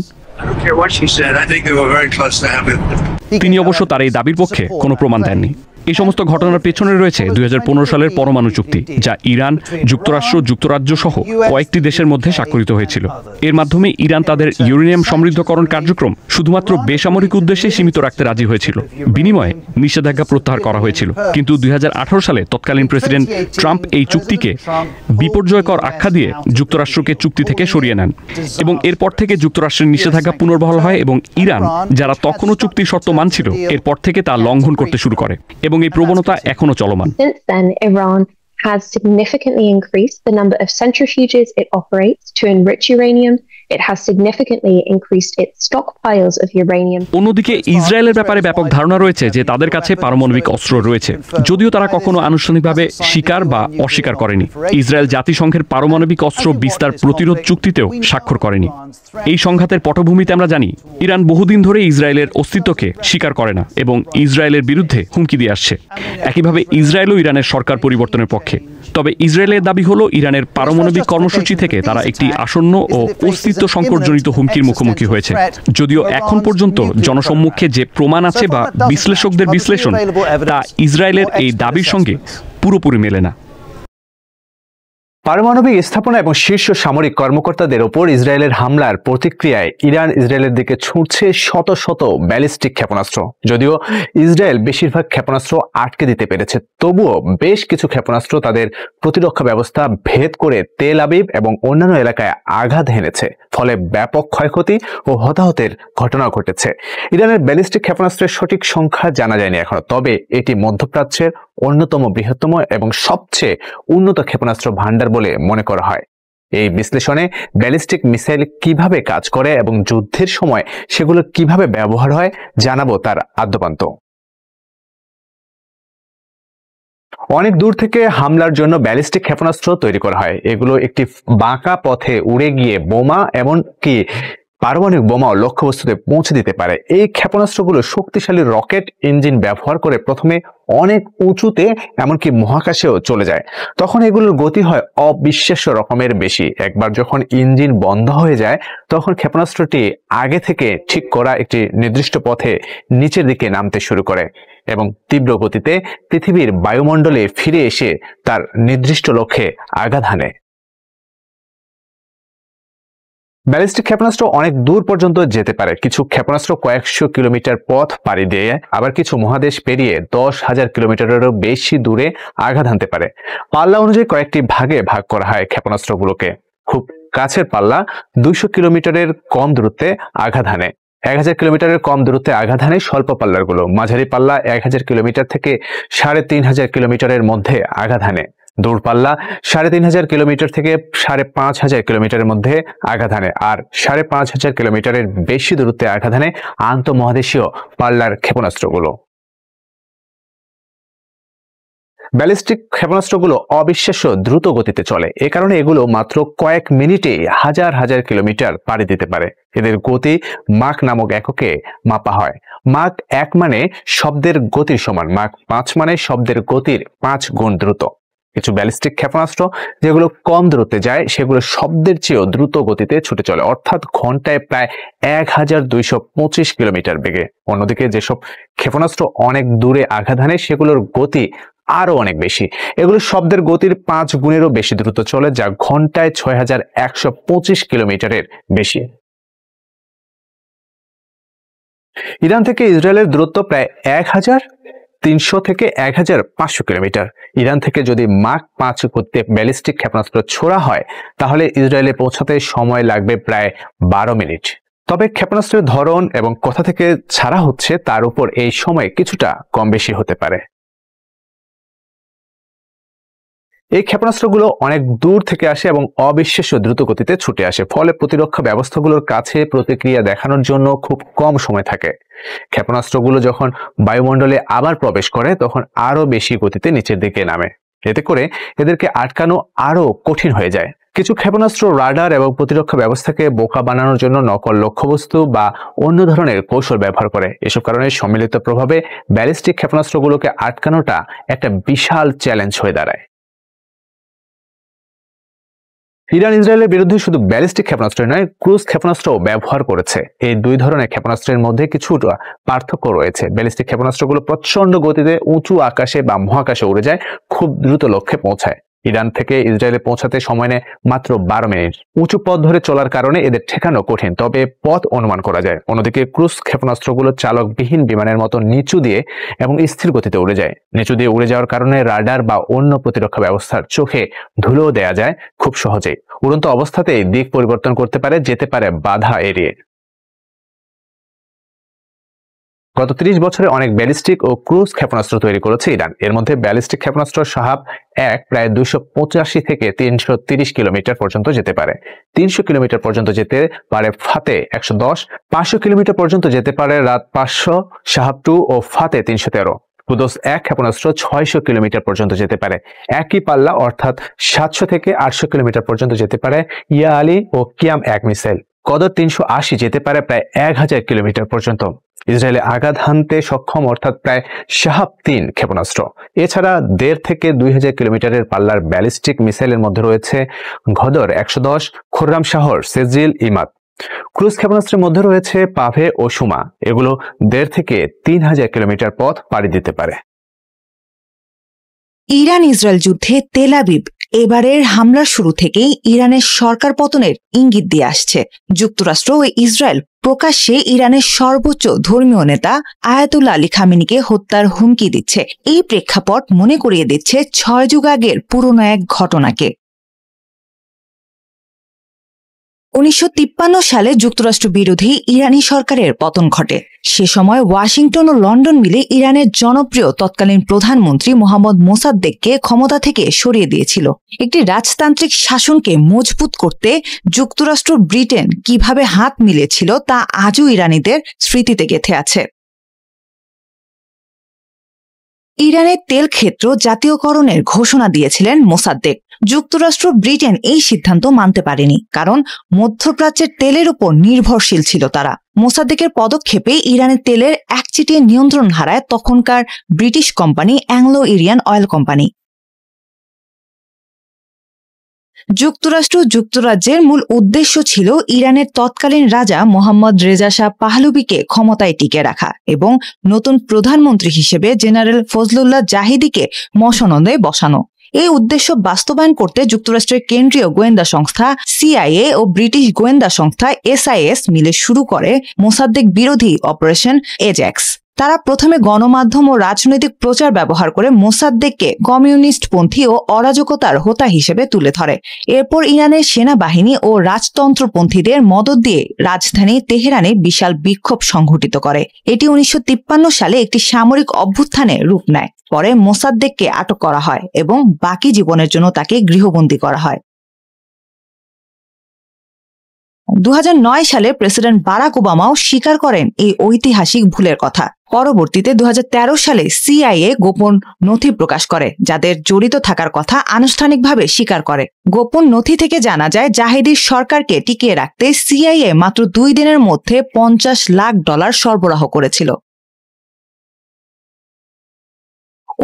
তিনি অবশ্য তার এই দাবির পক্ষে কোনো প্রমাণ দেননি। এই সমস্ত ঘটনার পেছনে রয়েছে 2015 সালের পরমাণু চুক্তি, যা ইরান, যুক্তরাষ্ট্র, যুক্তরাজ্য সহ কয়েকটি দেশের মধ্যে স্বাক্ষরিত হয়েছিল। এর মাধ্যমে ইরান তাদের ইউরেনিয়াম সমৃদ্ধকরণ কার্যক্রম শুধুমাত্র বেসামরিক উদ্দেশ্যে সীমিত রাখতে রাজি হয়েছিল। বিনিময়ে নিষেধাজ্ঞা প্রত্যাহার করা হয়েছিল। কিন্তু 2018 সালে তৎকালীন প্রেসিডেন্ট ট্রাম্প এই চুক্তিকে বিপর্যয়কর আখ্যা দিয়ে যুক্তরাষ্ট্রকে চুক্তি থেকে সরিয়ে নেন এবং এরপর থেকে যুক্তরাষ্ট্রের নিষেধাজ্ঞা পুনর্বহাল হয় এবং ইরান, যারা তখনও চুক্তির শর্ত মানছিল, এরপর থেকে তা লঙ্ঘন করতে শুরু করে এবং এই প্রবণতা এখনো চলমান।
Since then, Iran has significantly increased the number of centrifuges it operates to enrich uranium. It has significantly increased its stockpiles of uranium.
অন্যদিকে ইসরায়েলের ব্যাপারে ব্যাপক ধারণা রয়েছে যে তাদের কাছে পারমাণবিক অস্ত্র রয়েছে, যদিও তারা কখনো আনুষ্ঠানিকভাবে স্বীকার বা অস্বীকার করেনি। ইসরায়েল জাতিসংঘের পারমাণবিক অস্ত্র বিস্তার প্রতিরোধ চুক্তিতেও স্বাক্ষর করেনি। এই সংঘাতের পটভূমিতে আমরা জানি ইরান বহুদিন ধরে ইসরায়েলের অস্তিত্বকে স্বীকার করে না এবং ইসরায়েলের বিরুদ্ধে হুমকি দিয়ে আসছে। একইভাবে ইসরায়েলও ইরানের সরকার পরিবর্তনের পক্ষে। তবে ইসরায়েলের দাবি হলো ইরানের পারমাণবিক কর্মসূচি থেকে তারা একটি আসন্ন ও অস্তিত্ব সংকটজনিত হুমকির মুখোমুখি হয়েছে, যদিও এখন পর্যন্ত জনসম্মুখে যে প্রমাণ আছে বা বিশ্লেষকদের বিশ্লেষণ তা ইসরায়েলের এই দাবির সঙ্গে পুরোপুরি মেলে না।
পারমাণবিক স্থাপনা এবং শীর্ষ সামরিক কর্মকর্তাদের ওপর ইসরায়েলের হামলার প্রতিক্রিয়ায় ইরান ইসরায়েলের দিকে ছুটছে শত শত ব্যালিস্টিক ক্ষেপণাস্ত্র। যদিও ইসরায়েল বেশিরভাগ ক্ষেপণাস্ত্র আটকে দিতে পেরেছে, তবুও বেশ কিছু ক্ষেপণাস্ত্র তাদের প্রতিরক্ষা ব্যবস্থা ভেদ করে তেল আবিব এবং অন্যান্য এলাকায় আঘাত হেনেছে, ফলে ব্যাপক ক্ষয়ক্ষতি ও হতাহতের ঘটনা ঘটেছে। ইরানের ব্যালিস্টিক ক্ষেপণাস্ত্রের সঠিক সংখ্যা জানা যায়নি এখনো, তবে এটি মধ্যপ্রাচ্যের অন্যতম বৃহত্তম এবং সবচেয়ে উন্নত ক্ষেপণাস্ত্র ভান্ডার বলে মনে করা হয়। এই বিশ্লেষণে ব্যালিস্টিক মিসাইল কিভাবে কাজ করে এবং যুদ্ধের সময় সেগুলো কিভাবে ব্যবহার হয় জানাবো তার আদ্যোপান্ত। অনেক দূর থেকে হামলার জন্য ব্যালিস্টিক ক্ষেপণাস্ত্র তৈরি করা হয়। এগুলো একটি বাঁকা পথে উড়ে গিয়ে বোমা এমনকি পারমাণবিক বোমাও লক্ষ্যবস্তুতে পৌঁছে দিতে পারে। এই ক্ষেপণাস্ত্রগুলো শক্তিশালী রকেট ইঞ্জিন ব্যবহার করে প্রথমে অনেক উঁচুতে এমনকি মহাকাশেও চলে যায়। তখন এগুলোর গতি হয় অবিশ্বাস্য রকমের বেশি। একবার যখন ইঞ্জিন বন্ধ হয়ে যায় তখন ক্ষেপণাস্ত্রটি আগে থেকে ঠিক করা একটি নির্দিষ্ট পথে নিচের দিকে নামতে শুরু করে এবং তীব্র গতিতে পৃথিবীর বায়ুমণ্ডলে ফিরে এসে তার নির্দিষ্ট লক্ষ্যে আঘাত হানে। ব্যালিস্টিক ক্ষেপণাস্ত্র অনেক দূর পর্যন্ত যেতে পারে। কিছু ক্ষেপণাস্ত্র কয়েকশো কিলোমিটার পথ পাড়ি দিয়ে আবার কিছু মহাদেশ পেরিয়ে 10,000 কিলোমিটারেরও বেশি দূরে আঘাত হানতে পারে। পাল্লা অনুযায়ী কয়েকটি ভাগে ভাগ করা হয় ক্ষেপণাস্ত্রগুলোকে। খুব কাছের পাল্লা 200 কিলোমিটারের কম দূরত্বে আঘাত হানে। 1000 কিলোমিটারের কম দূরত্বে আঘাত হানে স্বল্প পাল্লার গুলো। মাঝারি পাল্লা 1000 কিলোমিটার থেকে 3500 কিলোমিটারের মধ্যে আঘাত হানে। দূরপাল্লা 3500 কিলোমিটার থেকে 5500 কিলোমিটারের মধ্যে আঘাত হানে। আর 5500 কিলোমিটারের বেশি দূরত্বে আঘাত হানে আন্তঃমহাদেশীয় পাল্লার ক্ষেপণাস্ত্রগুলো। ব্যালিস্টিক ক্ষেপণাস্ত্রগুলো অবিশ্বাস্য দ্রুত গতিতে চলে। এ কারণে এগুলো মাত্র কয়েক মিনিটে হাজার হাজার কিলোমিটার পাড়ি দিতে পারে। এদের গতি মাক নামক এককে মাপা হয়। মাক 1 মানে শব্দের গতির সমান, মাক 5 মানে শব্দের গতির 5 গুণ দ্রুত। কিছু ব্যালিস্টিক ক্ষেপণাস্ত্র যেগুলো কম দূরত্বে যায় সেগুলো শব্দের চেয়েও দ্রুত গতিতে ছুটে চলে, অর্থাৎ ঘন্টায় প্রায় 1225 কিলোমিটার বেগে। অন্যদিকে যেসব ক্ষেপণাস্ত্র অনেক দূরে আঘাত হানে সেগুলোর গতি আরো অনেক বেশি। এগুলো শব্দের গতির 5 গুণেরও বেশি দ্রুত চলে, যা ঘন্টায় 6125 কিলোমিটারের বেশি। ইরান থেকে ইসরায়েলের দূরত্ব প্রায় 1300 থেকে 1500 কিলোমিটার। ইরান থেকে যদি মাক 5 গতিতে ব্যালিস্টিক ক্ষেপণাস্ত্র ছোড়া হয় তাহলে ইসরায়েলে পৌঁছাতে সময় লাগবে প্রায় 12 মিনিট। তবে ক্ষেপণাস্ত্রের ধরন এবং কোথা থেকে ছাড়া হচ্ছে তার উপর এই সময় কিছুটা কম বেশি হতে পারে। এই ক্ষেপণাস্ত্রগুলো অনেক দূর থেকে আসে এবং অবিশ্বাস্য দ্রুত গতিতে ছুটে আসে, ফলে প্রতিরক্ষা ব্যবস্থাগুলোর কাছে প্রতিক্রিয়া দেখানোর জন্য খুব কম সময় থাকে। ক্ষেপণাস্ত্রগুলো যখন বায়ুমণ্ডলে আবার প্রবেশ করে তখন আরো বেশি গতিতে নিচের দিকে নামে। এতে করে এদেরকে আটকানো আরো কঠিন হয়ে যায়। কিছু ক্ষেপণাস্ত্র রাডার এবং প্রতিরক্ষা ব্যবস্থাকে বোকা বানানোর জন্য নকল লক্ষ্যবস্তু বা অন্য ধরনের কৌশল ব্যবহার করে। এসব কারণে সম্মিলিত প্রভাবে ব্যালিস্টিক ক্ষেপণাস্ত্রগুলোকে আটকানোটা একটা বিশাল চ্যালেঞ্জ হয়ে দাঁড়ায়। ইরান ইসরায়েলের বিরুদ্ধে শুধু ব্যালিস্টিক ক্ষেপণাস্ত্র নয়, ক্রুজ ক্ষেপণাস্ত্রও ব্যবহার করেছে। এই দুই ধরনের ক্ষেপণাস্ত্রের মধ্যে কিছুটা পার্থক্য রয়েছে। ব্যালিস্টিক ক্ষেপণাস্ত্রগুলো প্রচন্ড গতিতে উঁচু আকাশে বা মহাকাশে উড়ে যায়, খুব দ্রুত লক্ষ্যে পৌঁছায়। ইরান থেকে ইসরায়েলে পৌঁছাতে সময় নেয় মাত্র 12 মিনিট। উঁচু পথ ধরে চলার কারণে এদের ঠেকানো কঠিন, তবে পথ অনুমান করা যায়। অন্যদিকে ক্রুজ ক্ষেপণাস্ত্রগুলো চালকবিহীন বিমানের মতো নিচু দিয়ে এবং স্থির গতিতে উড়ে যায়। নিচু দিয়ে উড়ে যাওয়ার কারণে রাডার বা অন্য প্রতিরক্ষা ব্যবস্থার চোখে ধুলো দেয়া যায় খুব সহজেই। উড়ন্ত অবস্থাতেই দিক পরিবর্তন করতে পারে, যেতে পারে বাধা এড়িয়ে। গত 30 বছরে অনেক ব্যালিস্টিক ও ক্রুজ ক্ষেপণাস্ত্র তৈরি করেছে ইরান। এর মধ্যে ব্যালিস্টিক ক্ষেপণাস্ত্র শাহাব-1 প্রায় 285 থেকে 330 কিলোমিটার পর্যন্ত যেতে পারে। 300 কিলোমিটার পর্যন্ত যেতে পারে ফাতে 110, 500 কিলোমিটার পর্যন্ত যেতে পারে রাত 500 শাহাব-2 ও ফাতে 313। কুদস-1 ক্ষেপণাস্ত্র 600 কিলোমিটার পর্যন্ত যেতে পারে। একই পাল্লা অর্থাৎ 700 থেকে 800 কিলোমিটার পর্যন্ত যেতে পারে ইয়া আলী ও কিয়াম-1 মিসাইল। কদর 380 যেতে পারে প্রায় 1000 কিলোমিটার পর্যন্ত। ইসরায়েলে আঘাত হানতে সক্ষম অর্থাৎ প্রায় শাহাব-3 ক্ষেপণাস্ত্র। এছাড়া 1.5 থেকে 2000 কিলোমিটারের পাল্লার ব্যালিস্টিক মিসাইলের মধ্যে রয়েছে ঘদর 110, খুররাম শাহর, সেজিল, ইমাদ। ক্রুজ ক্ষেপণাস্ত্রের মধ্যে রয়েছে পাভে ও সুমা। এগুলো 1.5 থেকে 3000 কিলোমিটার পথ পাড়ি দিতে পারে।
ইরান ইসরায়েল যুদ্ধে তেল আবিব এবারের হামলার শুরু থেকেই ইরানের সরকার পতনের ইঙ্গিত দিয়ে আসছে। যুক্তরাষ্ট্র ও ইসরায়েল প্রকাশ্যে ইরানের সর্বোচ্চ ধর্মীয় নেতা আয়াতুল্লাহ আলী খামেনিকে হত্যার হুমকি দিচ্ছে। এই প্রেক্ষাপট মনে করিয়ে দিচ্ছে 6 যুগ আগের পুরনো এক ঘটনাকে। 1953 সালে যুক্তরাষ্ট্র বিরোধী ইরানি সরকারের পতন ঘটে। সে সময় ওয়াশিংটন ও লন্ডন মিলে ইরানের জনপ্রিয় তৎকালীন প্রধানমন্ত্রী মোহাম্মদ মোসাদ্দেককে ক্ষমতা থেকে সরিয়ে দিয়েছিল। একটি রাজতান্ত্রিক শাসনকে মজবুত করতে যুক্তরাষ্ট্র ব্রিটেন কিভাবে হাত মিলিয়েছিল তা আজও ইরানিদের স্মৃতিতে গেঁথে আছে। ইরানের তেল ক্ষেত্র জাতীয়করণের ঘোষণা দিয়েছিলেন মোসাদ্দেক। যুক্তরাষ্ট্র, ব্রিটেন এই সিদ্ধান্ত মানতে পারেনি, কারণ মধ্যপ্রাচ্যের তেলের উপর নির্ভরশীল ছিল তারা। মোসাদ্দেকের পদক্ষেপে ইরানের তেলের একচেটিয়া নিয়ন্ত্রণ হারায় তখনকার British company Anglo Iranian oil company. যুক্তরাজ্যের মূল উদ্দেশ্য ছিল ইরানের তৎকালীন রাজা মোহাম্মদ রেজা শাহ পাহলভীকে ক্ষমতায় টিকে রাখা এবং নতুন প্রধানমন্ত্রী হিসেবে জেনারেল ফজলুল্লাহ জাহিদিকে মসনদে বসানো। এই উদ্দেশ্য বাস্তবায়ন করতে যুক্তরাষ্ট্রের কেন্দ্রীয় গোয়েন্দা সংস্থা CIA ও ব্রিটিশ গোয়েন্দা সংস্থা SIS মিলে শুরু করে মোসাদ্দেক বিরোধী অপারেশন এজ্যাক্স। তারা প্রথমে গণমাধ্যম ও রাজনৈতিক প্রচার ব্যবহার করে মোসাদ্দেককে কমিউনিস্টপন্থী ও অরাজকতার হোতা হিসেবে তুলে ধরে। এরপর ইরানের সেনাবাহিনী ও রাজতন্ত্রপন্থীদের মদদ দিয়ে রাজধানী তেহরানে বিশাল বিক্ষোভ সংঘটিত করে। এটি 1953 সালে একটি সামরিক অভ্যুত্থানে রূপ নেয়। পরে মোসাদ্দেককে আটক করা হয় এবং বাকি জীবনের জন্য তাকে গৃহবন্দী করা হয়। 2009 সালে প্রেসিডেন্ট বারাক ওবামাও স্বীকার করেন এই ঐতিহাসিক ভুলের কথা। পরবর্তীতে 2013 সালে CIA গোপন নথি প্রকাশ করে, যাদের জড়িত থাকার কথা আনুষ্ঠানিকভাবে স্বীকার করে। গোপন নথি থেকে জানা যায় জাহিদির সরকারকে টিকিয়ে রাখতে CIA মাত্র 2 দিনের মধ্যে $50 লাখ সরবরাহ করেছিল।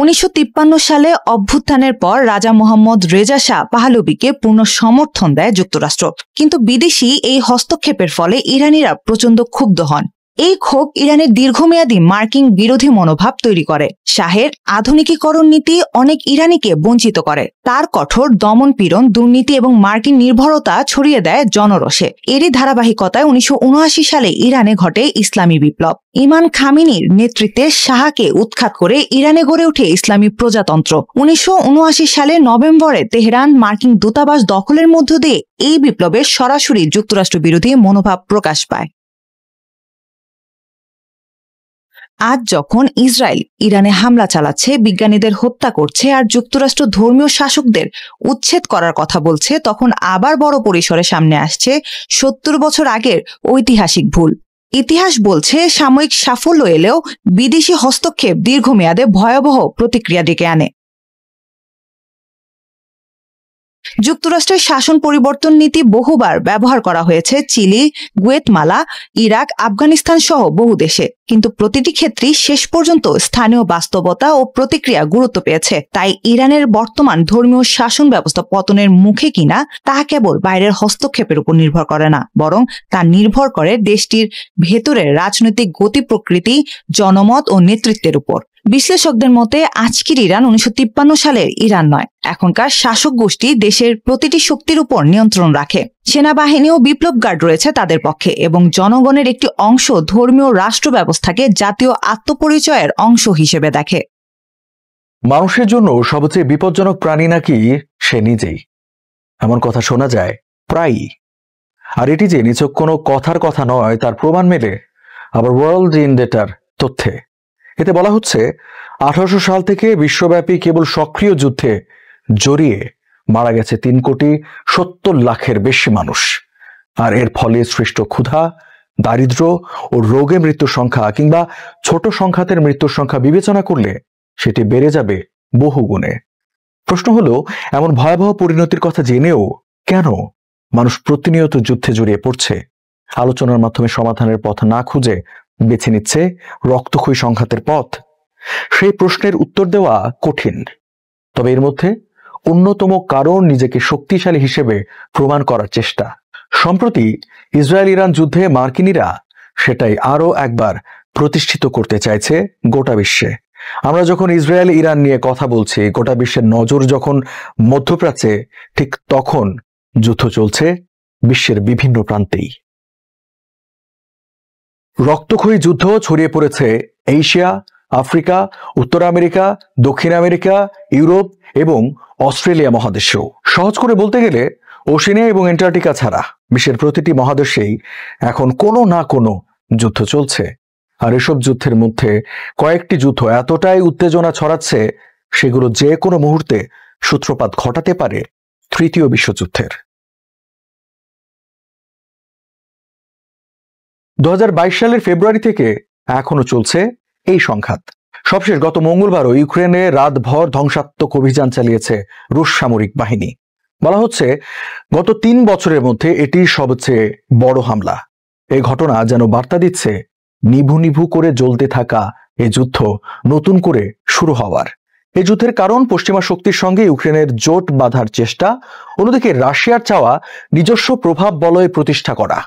1953 সালে অভ্যুত্থানের পর রাজা মোহাম্মদ রেজা শাহ পাহলভীকে পূর্ণ সমর্থন দেয় যুক্তরাষ্ট্র, কিন্তু বিদেশি এই হস্তক্ষেপের ফলে ইরানিরা প্রচণ্ড ক্ষুব্ধ হন। এই ক্ষোভ ইরানের দীর্ঘমেয়াদী মার্কিন বিরোধী মনোভাব তৈরি করে। শাহের আধুনিকীকরণ নীতি অনেক ইরানিকে বঞ্চিত করে। তার কঠোর দমনপীড়ন, দুর্নীতি এবং মার্কিন নির্ভরতা ছড়িয়ে দেয় জনরসে। এরই ধারাবাহিকতায় 1979 সালে ইরানে ঘটে ইসলামী বিপ্লব। ইমাম খামেনির নেতৃত্বে শাহকে উৎখাত করে ইরানে গড়ে ওঠে ইসলামী প্রজাতন্ত্র। 1979 সালে নভেম্বরে তেহরান মার্কিন দূতাবাস দখলের মধ্য দিয়ে এই বিপ্লবের সরাসরি যুক্তরাষ্ট্র বিরোধী মনোভাব প্রকাশ পায়। আজ যখন ইসরায়েল ইরানে হামলা চালাচ্ছে, বিজ্ঞানীদের হত্যা করছে আর যুক্তরাষ্ট্র ধর্মীয় শাসকদের উচ্ছেদ করার কথা বলছে, তখন আবার বড় পরিসরে সামনে আসছে 70 বছর আগের ঐতিহাসিক ভুল। ইতিহাস বলছে সাময়িক সাফল্য এলেও বিদেশি হস্তক্ষেপ দীর্ঘমেয়াদে ভয়াবহ প্রতিক্রিয়া ডেকে আনে। যুক্তরাষ্ট্রের শাসন পরিবর্তন নীতি বহুবার ব্যবহার করা হয়েছে চিলি, গুয়েতমালা, ইরাক, আফগানিস্তান সহ বহু দেশে, কিন্তু প্রতিটি ক্ষেত্রেই শেষ পর্যন্ত স্থানীয় বাস্তবতা ও প্রতিক্রিয়া গুরুত্ব পেয়েছে। তাই ইরানের বর্তমান ধর্মীয় শাসন ব্যবস্থা পতনের মুখে কিনা তা কেবল বাইরের হস্তক্ষেপের উপর নির্ভর করে না, বরং তা নির্ভর করে দেশটির ভেতরের রাজনৈতিক গতি প্রকৃতি, জনমত ও নেতৃত্বের উপর। বিশ্লেষকদের মতে আজকের ইরান 1953 সালের ইরান নয়। এখনকার শাসক গোষ্ঠী দেশের প্রতিটি শক্তির উপর নিয়ন্ত্রণ রাখে। সেনাবাহিনী ও বিপ্লব গার্ড রয়েছে তাদের পক্ষে এবং জনগণের একটি অংশ ধর্মীয় রাষ্ট্র ব্যবস্থাকে জাতীয় আত্মপরিচয়ের অংশ হিসেবে দেখে।
মানুষের জন্য সবচেয়ে বিপজ্জনক প্রাণী নাকি সে নিজেই, এমন কথা শোনা যায় প্রায়ই। আর এটি যে নিছক কোনো কথার কথা নয় তার প্রমাণ মেলে আবার ওয়ার্ল্ড ইন ডেটার তথ্যে। এতে বলা হচ্ছে 1800 সাল থেকে বিশ্বব্যাপী কেবল সক্রিয় যুদ্ধে জড়িয়ে মারা গেছে 3,70 লাখের বেশি মানুষ। আর এর ফলে সৃষ্ট ক্ষুধা, দারিদ্র্য ও রোগে মৃত্যুর সংখ্যা কিংবা ছোট সংখ্যাতের মৃত্যুর সংখ্যা বিবেচনা করলে সেটি বেড়ে যাবে বহু গুণে। প্রশ্ন হলো, এমন ভয়াবহ পরিণতির কথা জেনেও কেন মানুষ প্রতিনিয়ত যুদ্ধে জড়িয়ে পড়ছে? আলোচনার মাধ্যমে সমাধানের পথ না খুঁজে বেছে নিচ্ছে রক্তক্ষয়ী সংঘাতের পথ। সেই প্রশ্নের উত্তর দেওয়া কঠিন, তবে এর মধ্যে অন্যতম কারণ নিজেকে শক্তিশালী হিসেবে প্রমাণ করার চেষ্টা। সম্প্রতি ইসরায়েল ইরান যুদ্ধে মার্কিনীরা সেটাই আরো একবার প্রতিষ্ঠিত করতে চাইছে গোটা বিশ্বে। আমরা যখন ইসরায়েল ইরান নিয়ে কথা বলছি, গোটা বিশ্বের নজর যখন মধ্যপ্রাচ্যে, ঠিক তখন যুদ্ধ চলছে বিশ্বের বিভিন্ন প্রান্তেই। রক্তক্ষয়ী যুদ্ধ ছড়িয়ে পড়েছে এশিয়া, আফ্রিকা, উত্তর আমেরিকা, দক্ষিণ আমেরিকা, ইউরোপ এবং অস্ট্রেলিয়া মহাদেশেও। সহজ করে বলতে গেলে ওশেনিয়া এবং অ্যান্টার্কটিকা ছাড়া বিশ্বের প্রতিটি মহাদেশেই এখন কোনো না কোনো যুদ্ধ চলছে। আর এসব যুদ্ধের মধ্যে কয়েকটি যুদ্ধ এতটাই উত্তেজনা ছড়াচ্ছে, সেগুলো যে কোনো মুহূর্তে সূত্রপাত ঘটাতে পারে তৃতীয় বিশ্বযুদ্ধের। 2022 সালের ফেব্রুয়ারি থেকে এখনো চলছে এই সংঘাত। সবশেষ গত মঙ্গলবারও ইউক্রেনে রাতভর ধ্বংসাত্মক অভিযান চালিয়েছে রুশ সামরিক বাহিনী। বলা হচ্ছে গত 3 বছরের মধ্যে এটি সবচেয়ে বড় হামলা। এই ঘটনা যেন বার্তা দিচ্ছে নিভু নিভু করে জ্বলতে থাকা এই যুদ্ধ নতুন করে শুরু হওয়ার। এই যুদ্ধের কারণ পশ্চিমা শক্তির সঙ্গে ইউক্রেনের জোট বাঁধার চেষ্টা, অন্যদিকে রাশিয়ার চাওয়া নিজস্ব প্রভাব বলয় প্রতিষ্ঠা করা,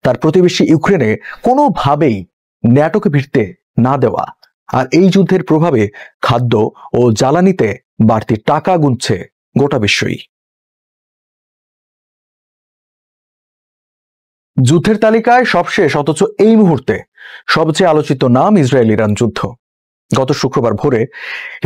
তার প্রতিবেশী ইউক্রেনে কোনোভাবেই ন্যাটোকে ভিড়তে না দেওয়া, আর এই যুদ্ধের প্রভাবে খাদ্য ও জ্বালানিতে বাড়তি টাকা গুনছে গোটা বিশ্বই। যুদ্ধের তালিকায় সবশেষ অথচ এই মুহূর্তে সবচেয়ে আলোচিত নাম ইসরায়েল ইরান যুদ্ধ। গত শুক্রবার ভোরে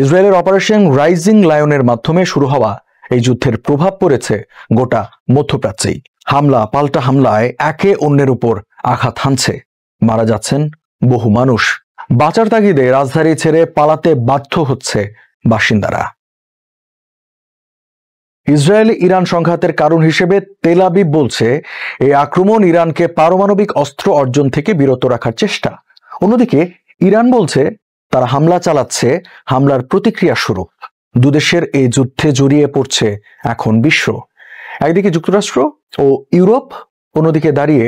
ইসরায়েলের অপারেশন রাইজিং লায়নের মাধ্যমে শুরু হওয়া এই যুদ্ধের প্রভাব পড়েছে গোটা মধ্যপ্রাচ্যেই। হামলা পাল্টা হামলায় একে অন্যের উপর আঘাত হানছে, মারা যাচ্ছেন বহু মানুষ, বাঁচার তাগিদে রাজধানী ছেড়ে পালাতে বাধ্য হচ্ছে বাসিন্দারা। ইসরায়েল ইরান সংঘাতের কারণ হিসেবে তেল আবিব বলছে এই আক্রমণ ইরানকে পারমাণবিক অস্ত্র অর্জন থেকে বিরত রাখার চেষ্টা। অন্যদিকে ইরান বলছে তারা হামলা চালাচ্ছে, হামলার প্রতিক্রিয়া স্বরূপ। দুদেশের এই যুদ্ধে জড়িয়ে পড়ছে এখন বিশ্ব। একদিকে যুক্তরাষ্ট্র ও ইউরোপ, অন্যদিকে দাঁড়িয়ে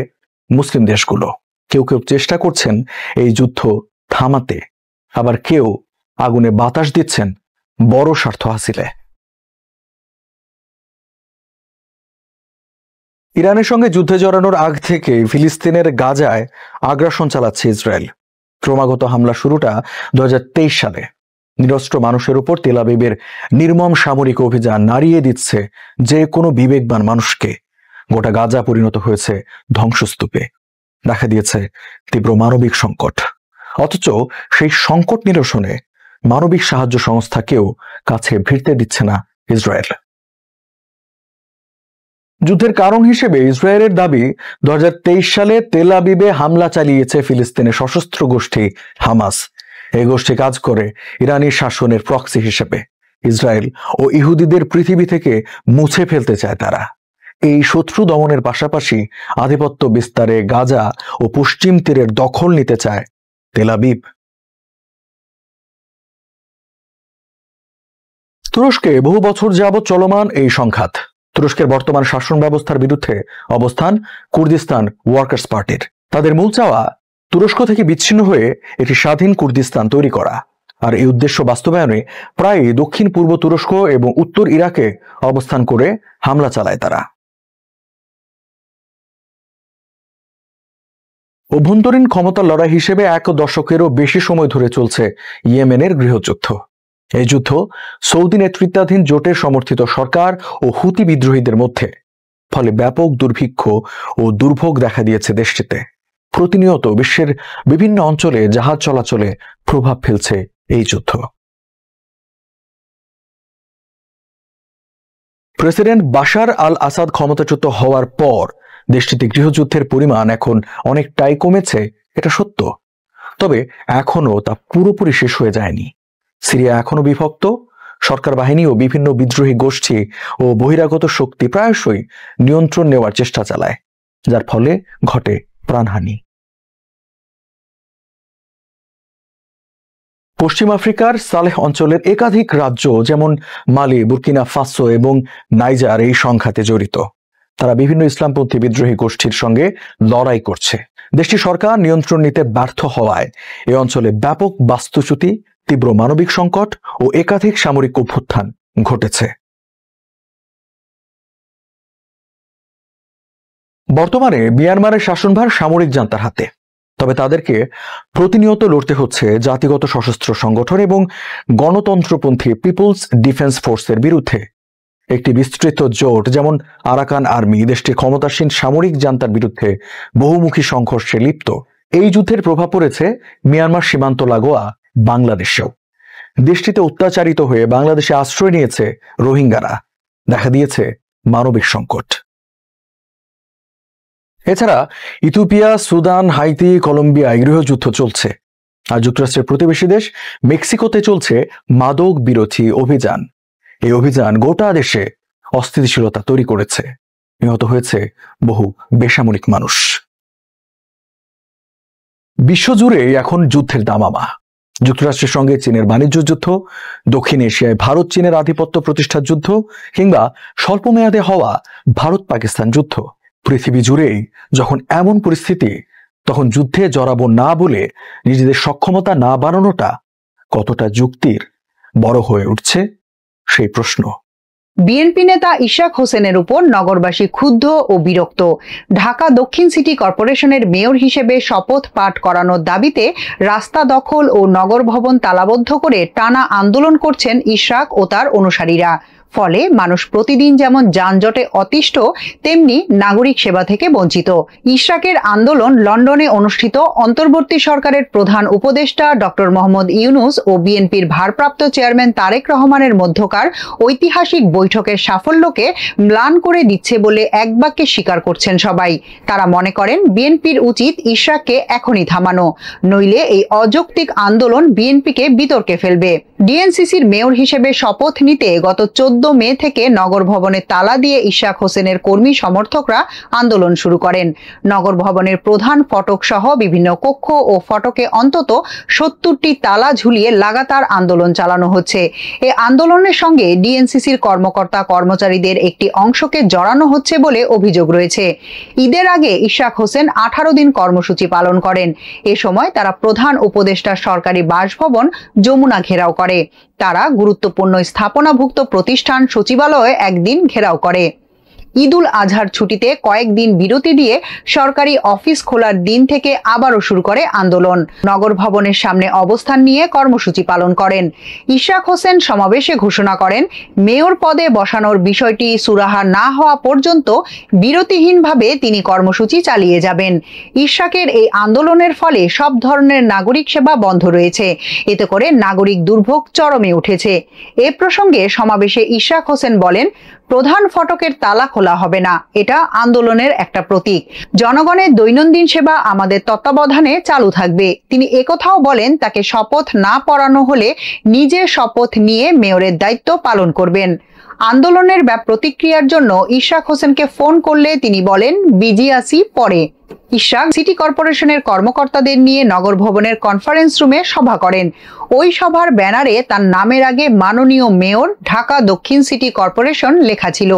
মুসলিম দেশগুলো। কেউ কেউ চেষ্টা করছেন এই যুদ্ধ থামাতে, আবার কেউ আগুনে বাতাস দিচ্ছেন বড় স্বার্থ হাসিলে। ইরানের সঙ্গে যুদ্ধে জড়ানোর আগ থেকে ফিলিস্তিনের গাজায় আগ্রাসন চালাচ্ছে ইসরায়েল। ক্রমাগত হামলা শুরুটা 2023 সালে। নিরস্ত্র মানুষের উপর তেল আবিবের নির্মম সামরিক অভিযান নাড়িয়ে দিচ্ছে যে কোনো বিবেকবান মানুষকে। গোটা গাজা পরিণত হয়েছে ধ্বংসস্তূপে। দেখা দিয়েছে তীব্র মানবিক সংকট, অথচ সেই সংকট নিরসনে মানবিক সাহায্য সংস্থাকেও কাছে ভিড়তে দিচ্ছে না ইসরায়েল। যুদ্ধের কারণ হিসেবে ইসরায়েলের দাবি 2023 সালে তেল আবিবে হামলা চালিয়েছে ফিলিস্তিনের সশস্ত্র গোষ্ঠী হামাস। এই গোষ্ঠী কাজ করে ইরানি শাসনের প্রক্সি হিসেবে। ইসরায়েল ও ইহুদিদের পৃথিবী থেকে মুছে ফেলতে চায় তারা। এই শত্রু দমনের পাশাপাশি আধিপত্য বিস্তারে গাজা ও পশ্চিম তীরের দখল নিতে চায় তেল আবিব। তুরস্কে বহু বছর যাবৎ চলমান এই সংঘাত। তুরস্কের বর্তমান শাসন ব্যবস্থার বিরুদ্ধে অবস্থান কুর্দিস্তান ওয়ার্কার্স পার্টির। তাদের মূল চাওয়া তুরস্ক থেকে বিচ্ছিন্ন হয়ে একটি স্বাধীন কুর্দিস্তান তৈরি করা। আর এই উদ্দেশ্য বাস্তবায়নে প্রায় দক্ষিণ পূর্ব তুরস্ক এবং উত্তর ইরাকে অবস্থান করে হামলা চালায় তারা। অভ্যন্তরীণ ক্ষমতার লড়াই হিসেবে 1 দশকেরও বেশি সময় ধরে চলছে ইয়েমেনের গৃহযুদ্ধ। এই যুদ্ধ সৌদি নেতৃত্বাধীন জোটের সমর্থিত সরকার ও হুতি বিদ্রোহীদের মধ্যে। ফলে ব্যাপক দুর্ভিক্ষ ও দুর্ভোগ দেখা দিয়েছে দেশটিতে। প্রতিনিয়ত বিশ্বের বিভিন্ন অঞ্চলে জাহাজ চলাচলে প্রভাব ফেলছে এই যুদ্ধ। প্রেসিডেন্ট বাশার আল আসাদ ক্ষমতাচ্যুত হওয়ার পর দেশটিতে গৃহযুদ্ধের পরিমাণ এখন অনেকটাই কমেছে, এটা সত্য। তবে এখনো তা পুরোপুরি শেষ হয়ে যায়নি। সিরিয়া এখনো বিভক্ত। সরকার বাহিনী ও বিভিন্ন বিদ্রোহী গোষ্ঠী ও বহিরাগত শক্তি প্রায়শই নিয়ন্ত্রণ নেওয়ার চেষ্টা চালায়, যার ফলে ঘটে প্রাণহানি। পশ্চিম আফ্রিকার সালেহ অঞ্চলের একাধিক রাজ্য যেমন মালি, বুর্কিনা ফাসো এবং নাইজার এই সংঘাতে জড়িত। তারা বিভিন্ন ইসলামপন্থী বিদ্রোহী গোষ্ঠীর সঙ্গে লড়াই করছে। দেশটির সরকার নিয়ন্ত্রণ নিতে ব্যর্থ হওয়ায় এ অঞ্চলে ব্যাপক বাস্তুচ্যুতি, তীব্র মানবিক সংকট ও একাধিক সামরিক অভ্যুত্থান ঘটেছে। বর্তমানে মিয়ানমারের শাসনভার সামরিক জান্তার হাতে। তবে তাদেরকে প্রতিনিয়ত লড়তে হচ্ছে জাতিগত সশস্ত্র সংগঠন এবং গণতন্ত্রপন্থী পিপলস ডিফেন্স ফোর্সের বিরুদ্ধে। একটি বিস্তৃত জোট যেমন আরাকান আর্মি দেশটির ক্ষমতাসীন সামরিক জান্তার বিরুদ্ধে বহুমুখী সংঘর্ষে লিপ্ত। এই যুদ্ধের প্রভাব পড়েছে মিয়ানমার সীমান্ত লাগোয়া বাংলাদেশেও। দেশটিতে অত্যাচারিত হয়ে বাংলাদেশে আশ্রয় নিয়েছে রোহিঙ্গারা। দেখা দিয়েছে মানবিক সংকট। এছাড়া ইথিওপিয়া, সুদান, হাইতি, কলম্বিয়ায় গৃহযুদ্ধ চলছে। আর যুক্তরাষ্ট্রের প্রতিবেশী দেশ মেক্সিকোতে চলছে মাদক বিরোধী অভিযান। এই অভিযান গোটা দেশে অস্থিতিশীলতা তৈরি করেছে। নিহত হয়েছে বহু বেসামরিক মানুষ। বিশ্বজুড়ে এখন যুদ্ধের দামামা। যুক্তরাষ্ট্রের সঙ্গে চীনের বাণিজ্য যুদ্ধ, দক্ষিণ এশিয়ায় ভারত চীনের আধিপত্য প্রতিষ্ঠার যুদ্ধ, কিংবা স্বল্পমেয়াদে হওয়া ভারত পাকিস্তান যুদ্ধ, পৃথিবী জুড়েই যখন এমন পরিস্থিতি, তখন যুদ্ধে জড়াবো না বলে নিজেদের সক্ষমতা না বাড়ানোটা কতটা যুক্তির বড় হয়ে উঠছে সেই প্রশ্ন।
বিএনপি নেতা ইশরাক হোসেনের উপর নগরবাসী ক্ষুব্ধ ও বিরক্ত। ঢাকা দক্ষিণ সিটি কর্পোরেশনের মেয়র হিসেবে শপথ পাঠ করানোর দাবিতে রাস্তা দখল ও নগর ভবন তালাবদ্ধ করে টানা আন্দোলন করছেন ইশরাক ও তার অনুসারীরা। ফলে মানুষ প্রতিদিন যেমন যানজটে অতিষ্ঠ, তেমনি নাগরিক সেবা থেকে বঞ্চিত। ইশরাকের আন্দোলন লন্ডনে অনুষ্ঠিত অন্তর্বর্তী সরকারের প্রধান উপদেষ্টা ডক্টর মোহাম্মদ ইউনূস ও বিএনপির ভারপ্রাপ্ত চেয়ারম্যান তারেক রহমানের মধ্যকার ঐতিহাসিক বৈঠকের সাফল্যকে ম্লান করে দিচ্ছে বলে এক বাক্যে স্বীকার করছেন সবাই। তারা মনে করেন বিএনপির উচিত ইশরাককে এখনই থামানো, নইলে এই অযৌক্তিক আন্দোলন বিএনপিকে বিতর্কে ফেলবে। ডিএনসিসির মেয়র হিসেবে শপথ নিতে গত 14 মে থেকে নগর ভবনে তালা দিয়ে ইশরাক হোসেনের কর্মী সমর্থকরা আন্দোলন শুরু করেন। নগর ভবনের প্রধান ফটক সহ বিভিন্ন কক্ষ ও ফটকে অন্তত 70টি তালা ঝুলিয়ে লাগাতার আন্দোলন চালানো হচ্ছে। এই আন্দোলনের সঙ্গে ডিএনসিসির কর্মকর্তা কর্মচারীদের একটি অংশকে জড়ানো হচ্ছে বলে অভিযোগ রয়েছে। ঈদের আগে ইশরাক হোসেন 18 দিন কর্মসূচি পালন করেন। এ সময় তারা প্রধান উপদেষ্টার সরকারি বাসভবন যমুনা ঘেরাও করে। তারা গুরুত্বপূর্ণ স্থাপনাভুক্ত প্রতিষ্ঠান সচিবালয়ে একদিন ঘেরাও করে। ঈদ উল আজহার ছুটিতে কয়েকদিন বিরতি দিয়ে সরকারি অফিস খোলার দিন থেকে আবারও শুরু করে আন্দোলন। নগর ভবনের সামনে অবস্থান নিয়ে কর্মসূচি পালন করেন। ইশরাক হোসেন সমাবেশে ঘোষণা করেন, মেয়র পদে বসানোর বিষয়টি সুরাহা না হওয়া পর্যন্ত বিরতিহীনভাবে তিনি কর্মসূচি চালিয়ে যাবেন। ইশরাকের এই আন্দোলনের ফলে সব ধরনের নাগরিক সেবা বন্ধ রয়েছে। এতে করে নাগরিক দুর্ভোগ চরমে উঠেছে। এ প্রসঙ্গে সমাবেশে ইশরাক হোসেন বলেন, প্রধান ফটকের তালা খোলা হবে না, এটা আন্দোলনের একটা প্রতীক। জনগণের দৈনন্দিন সেবা আমাদের তত্ত্বাবধানে চালু থাকবে। তিনি একথাও বলেন, তাকে শপথ না পড়ানো হলে নিজে শপথ নিয়ে মেয়রের দায়িত্ব পালন করবেন। আন্দোলনের প্রতিক্রিয়ার জন্য ইশরাক হোসেনকে ফোন করলে তিনি বলেন, বিজি আসি পরে। ইশরাক সিটি কর্পোরেশনের কর্মকর্তাদের নিয়ে নগর ভবনের কনফারেন্স রুমে সভা করেন। ওই সভার ব্যানারে তার নামের আগে মাননীয় মেয়র, ঢাকা দক্ষিণ সিটি কর্পোরেশন লেখা ছিল।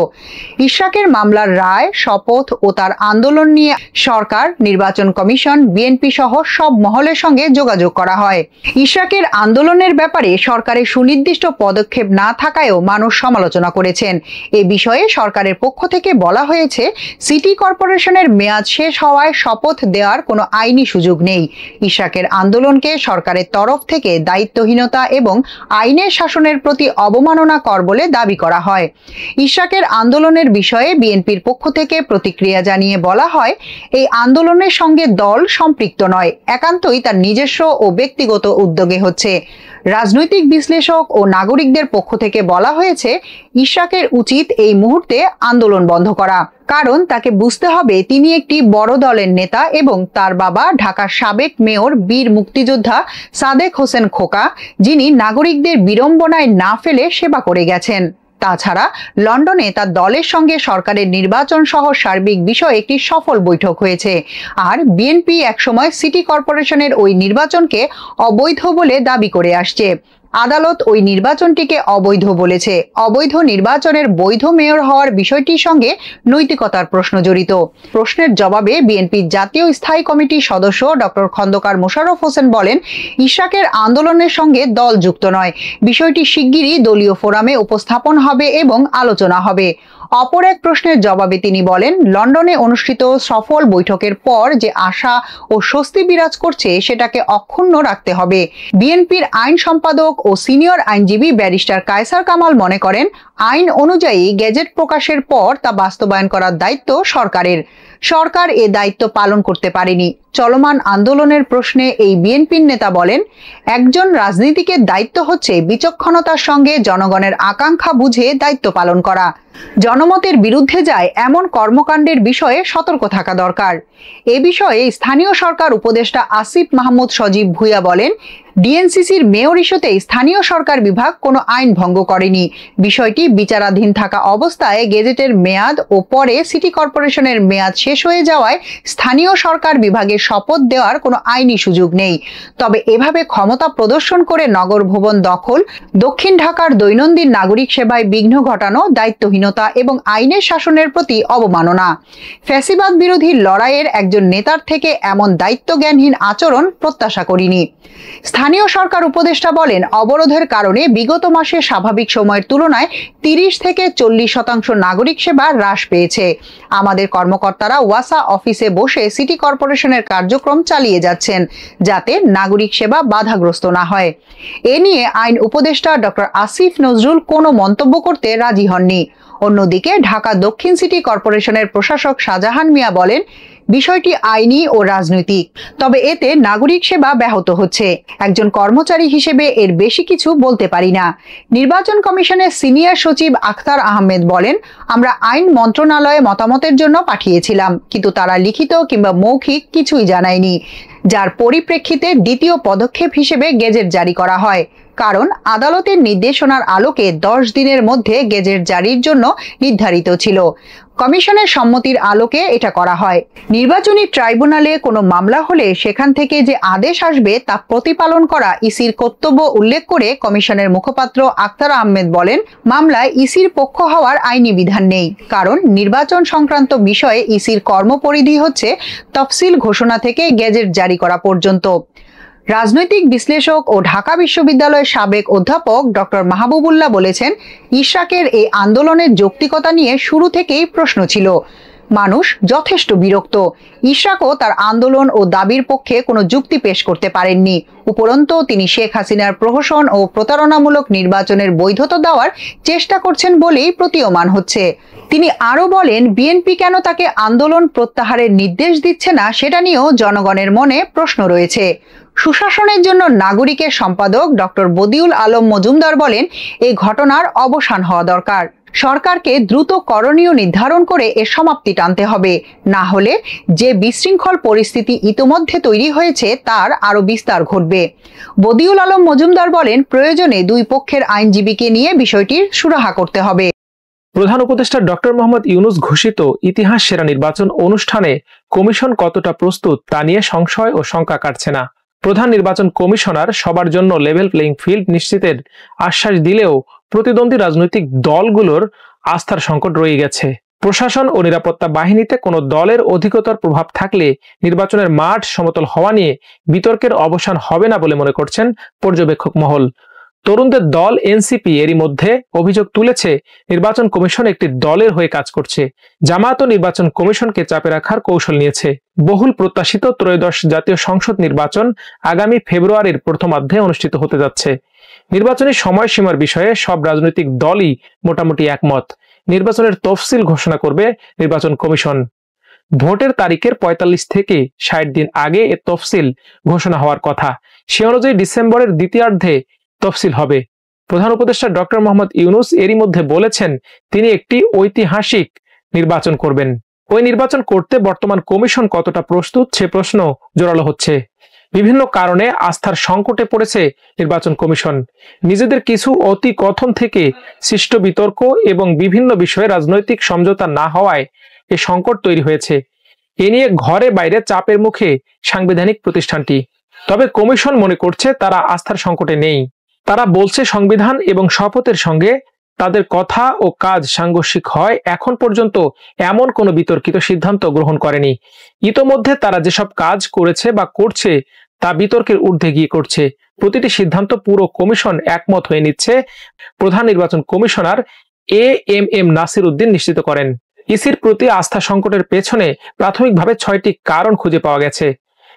ইশরাকের মামলার রায়, শপথ ও তার আন্দোলন নিয়ে সরকার, নির্বাচন কমিশন, বিএনপি সহ সব মহলের সঙ্গে যোগাযোগ করা হয়। ইশরাকের আন্দোলনের ব্যাপারে সরকারের সুনির্দিষ্ট পদক্ষেপ না থাকায়ও মানুষ সমালোচনা করেছেন। এ বিষয়ে সরকারের পক্ষ থেকে বলা হয়েছে, সিটি কর্পোরেশনের মেয়াদ শেষ হওয়ায় শপথ দেওয়ার কোনো আইনি সুযোগ নেই। ইশরাকের আন্দোলনকে সরকারের তরফ থেকে দায়িত্বহীনতা এবং আইনের শাসনের প্রতি অবমাননা কর বলে দাবি করা হয়। ইশরাকের আন্দোলনের বিষয়ে বিএনপির পক্ষ থেকে প্রতিক্রিয়া জানিয়ে বলা হয়, এই আন্দোলনের সঙ্গে দল সম্পৃক্ত নয়, একান্তই তার নিজস্ব ও ব্যক্তিগত উদ্যোগে হচ্ছে। রাজনৈতিক বিশ্লেষক ও নাগরিকদের পক্ষ থেকে বলা হয়েছে, ইশরাকের উচিত এই মুহূর্তে আন্দোলন বন্ধ করা, কারণ তাকে বুঝতে হবে তিনি একটি বড় দলের নেতা এবং তার বাবা ঢাকার সাবেক মেয়র বীর মুক্তিযোদ্ধা সাদেক হোসেন খোকা, যিনি নাগরিকদের বিড়ম্বনায় না ফেলে সেবা করে গেছেন। তাছাড়া লন্ডনে তার দলের সঙ্গে সরকারের নির্বাচন সহ সার্বিক বিষয়ে একটি সফল বৈঠক হয়েছে। আর বিএনপি একসময় সিটি কর্পোরেশনের ওই নির্বাচনকে অবৈধ বলে দাবি করে আসছে। আদালত ওই নির্বাচনটিকে অবৈধ বলেছে। অবৈধ নির্বাচনের বৈধ মেয়র হওয়ার বিষয়টির সঙ্গে নৈতিকতার প্রশ্ন জড়িত। প্রশ্নের জবাবে বিএনপির জাতীয় স্থায়ী কমিটির সদস্য ডক্টর খন্দকার মোশাররফ হোসেন বলেন, ইশরাকের আন্দোলনের সঙ্গে দল যুক্ত নয়। বিষয়টি শিগগিরই দলীয় ফোরামে উপস্থাপন হবে এবং আলোচনা হবে। অপর এক প্রশ্নের জবাবে তিনি বলেন, লন্ডনে অনুষ্ঠিত সফল বৈঠকের পর যে আশা ও স্বস্তি বিরাজ করছে সেটাকে অক্ষুণ্ণ রাখতে হবে। বিএনপির আইন সম্পাদক ও সিনিয়র আইনজীবী ব্যারিস্টার কায়সার কামাল মনে করেন, আইন অনুযায়ী গেজেট প্রকাশের পর তা বাস্তবায়ন করার দায়িত্ব সরকারের। সরকার এ দায়িত্ব পালন করতে পারেনি। চলমান আন্দোলনের প্রশ্নে এই বিএনপির নেতা বলেন, একজন রাজনীতিকের দায়িত্ব হচ্ছে বিচক্ষণতার সঙ্গে জনগণের আকাঙ্ক্ষা বুঝে দায়িত্ব পালন করা। জনমতের বিরুদ্ধে যায় এমন কর্মকাণ্ডের বিষয়ে সতর্ক থাকা দরকার। এ বিষয়ে স্থানীয় সরকার উপদেষ্টা আসিফ মাহমুদ সজীব ভুঁইয়া বলেন, ডিএনসিসির মেয়র ইস্যুতে স্থানীয় সরকার বিভাগ কোনো আইন ভঙ্গ করেনি। বিষয়টি বিচারাধীন থাকা অবস্থায় গেজেটের মেয়াদ ও পরে সিটি কর্পোরেশনের মেয়াদ শেষ হয়ে যাওয়ায় স্থানীয় সরকার বিভাগের শপথ দেওয়ার কোনো আইনি সুযোগ নেই। তবে এভাবে ক্ষমতা প্রদর্শন করে নগর ভবন দখল, দক্ষিণ ঢাকার দৈনন্দিন নাগরিক সেবায় বিঘ্ন ঘটানো দায়িত্বহীনতা এবং আইনের শাসনের প্রতি অবমাননা। ফ্যাসিবাদ বিরোধী লড়াইয়ের একজন নেতার থেকে এমন দায়িত্বজ্ঞানহীন আচরণ প্রত্যাশা করিনি। স্থানীয় সরকার উপদেষ্টা বলেন, অবরোধের কারণে বিগত মাসে স্বাভাবিক সময়ের তুলনায় 30 থেকে 40% নাগরিক সেবা হ্রাস পেয়েছে। আমাদের কর্মকর্তারা ওয়াসা অফিসে বসে সিটি কর্পোরেশনের কার্যক্রম চালিয়ে যাচ্ছেন যাতে নাগরিক সেবা বাধাগ্রস্ত না হয়। এ নিয়ে আইন উপদেষ্টা ডক্টর আসিফ নজরুল কোনো মন্তব্য করতে রাজি হননি। অন্যদিকে ঢাকা দক্ষিণ সিটি কর্পোরেশনের প্রশাসক শাহজাহান মিয়া বলেন, বিষয়টি আইনি ও রাজনৈতিক, তবে এতে নাগরিক সেবা ব্যাহত হচ্ছে। একজন কর্মচারী হিসেবে এর বেশি কিছু বলতে পারি না। নির্বাচন কমিশনের সিনিয়র সচিব আখতার আহমেদ বলেন, আমরা আইন মন্ত্রণালয়ে মতামতের জন্য পাঠিয়েছিলাম, কিন্তু তারা লিখিত কিংবা মৌখিক কিছুই জানায়নি, যার পরিপ্রেক্ষিতে দ্বিতীয় পদক্ষেপ হিসেবে গেজেট জারি করা হয়। কারণ আদালতের নির্দেশনার আলোকে 10 দিনের মধ্যে গেজেট জারির জন্য নির্ধারিত ছিল। কমিশনের সম্মতির আলোকে এটা করা হয়। নির্বাচনী ট্রাইব্যুনালে কোনো মামলা হলে সেখান থেকে যে আদেশ আসবে তা প্রতিপালন করা ইসির কর্তব্য উল্লেখ করে কমিশনের মুখপাত্র আখতার আহমেদ বলেন, মামলায় ইসির পক্ষ হওয়ার আইনি বিধান নেই, কারণ নির্বাচন সংক্রান্ত বিষয়ে ইসির কর্মপরিধি হচ্ছে তফসিল ঘোষণা থেকে গেজেট জারি করা পর্যন্ত। রাজনৈতিক বিশ্লেষক ও ঢাকা বিশ্ববিদ্যালয়ের সাবেক অধ্যাপক ডক্টর মাহবুবুল্লাহ বলেছেন, ইশরাকের এই আন্দোলনের যৌক্তিকতা নিয়ে শুরু থেকেই প্রশ্ন ছিল। মানুষ যথেষ্ট বিরক্ত। ইশরাকও তার আন্দোলন ও দাবির পক্ষে কোনো যুক্তি পেশ করতে পারেননি। উপরন্তু তিনি শেখ হাসিনার প্রহসন ও প্রতারণামূলক নির্বাচনের বৈধতা দেওয়ার চেষ্টা করছেন বলেই প্রতীয়মান হচ্ছে। তিনি আরো বলেন, বিএনপি কেন তাকে আন্দোলন প্রত্যাহারের নির্দেশ দিচ্ছে না সেটা নিয়েও জনগণের মনে প্রশ্ন রয়েছে। সুশাসনের জন্য নাগরিকের সম্পাদক ডক্টর বদিউল আলম মজুমদার বলেন, এই ঘটনার অবসান হওয়া দরকার। সরকারকে দ্রুত করণীয় নির্ধারণ করে এর সমাপ্তি টানতে হবে, না হলে যে বিশৃঙ্খল পরিস্থিতি ইতোমধ্যে তৈরি হয়েছে তার আরো বিস্তার ঘটবে। বদিউল আলম মজুমদার বলেন, প্রয়োজনে দুই পক্ষের আইনজীবীকে নিয়ে বিষয়টির সুরাহা করতে হবে।
প্রধান উপদেষ্টা ডক্টর মোহাম্মদ ইউনূস ঘোষিত ইতিহাস সেরা নির্বাচন অনুষ্ঠানে কমিশন কতটা প্রস্তুত তা নিয়ে সংশয় ও শঙ্কা কাটছে না। প্রধান নির্বাচন কমিশনার সবার জন্য লেভেল প্লেইং ফিল্ড নিশ্চিতের আশ্বাস দিলেও প্রতিদ্বন্দ্বী রাজনৈতিক দলগুলোর আস্থার সংকট রয়ে গেছে। প্রশাসন ও নিরাপত্তা বাহিনীতে কোনো দলের অধিকতর প্রভাব থাকলে নির্বাচনের মাঠ সমতল হওয়া নিয়ে বিতর্কের অবসান হবে না বলে মনে করছেন পর্যবেক্ষক মহল। তরুণদের দল এনসিপি এরই মধ্যে অভিযোগ তুলেছে, নির্বাচন কমিশন একটি দলের হয়ে কাজ করছে। জামায়াত নির্বাচন কমিশনকে চাপে রাখার কৌশল নিয়েছে। বহুল প্রত্যাশিত ত্রয়োদশ জাতীয় সংসদ নির্বাচন আগামী ফেব্রুয়ারির প্রথমার্ধে অনুষ্ঠিত হতে যাচ্ছে। নির্বাচনী সময়সীমার বিষয়ে সব রাজনৈতিক দলই মোটামুটি একমত। নির্বাচনের তফসিল ঘোষণা করবে নির্বাচন কমিশন। ভোটের তারিখের 45 থেকে 60 দিন আগে এ তফসিল ঘোষণা হওয়ার কথা। সে অনুযায়ী ডিসেম্বরের দ্বিতীয়ার্ধে তফসিল হবে। প্রধান উপদেষ্টা ডক্টর মোহাম্মদ ইউনূস এরই মধ্যে বলেছেন, তিনি একটি ঐতিহাসিক নির্বাচন করবেন। ওই নির্বাচন করতে বর্তমান কমিশন কতটা প্রস্তুত সে প্রশ্ন জোরালো হচ্ছে। বিভিন্ন কারণে আস্থার সংকটে পড়েছে নির্বাচন কমিশন। নিজেদের কিছু অতি কথন থেকে সৃষ্ট বিতর্ক এবং বিভিন্ন বিষয়ে রাজনৈতিক সমঝোতা না হওয়ায় এ সংকট তৈরি হয়েছে। এ নিয়ে ঘরে বাইরে চাপের মুখে সাংবিধানিক প্রতিষ্ঠানটি। তবে কমিশন মনে করছে তারা আস্থার সংকটে নেই। তারা বলছে, সংবিধান এবং শপথের সঙ্গে তাদের কথা ও কাজ সাংঘর্ষিক হয় এখন পর্যন্ত এমন কোনো বিতর্কিত সিদ্ধান্ত গ্রহণ করেনি। ইতোমধ্যে তারা যেসব কাজ করেছে বা করছে তা বিতর্কের ঊর্ধ্বে গিয়ে করছে। প্রতিটি সিদ্ধান্ত পুরো কমিশন একমত হয়ে নিচ্ছে, প্রধান নির্বাচন কমিশনার এএমএম নাসির উদ্দিন নিশ্চিত করেন। ইসির প্রতি আস্থা সংকটের পেছনে প্রাথমিকভাবে 6টি কারণ খুঁজে পাওয়া গেছে।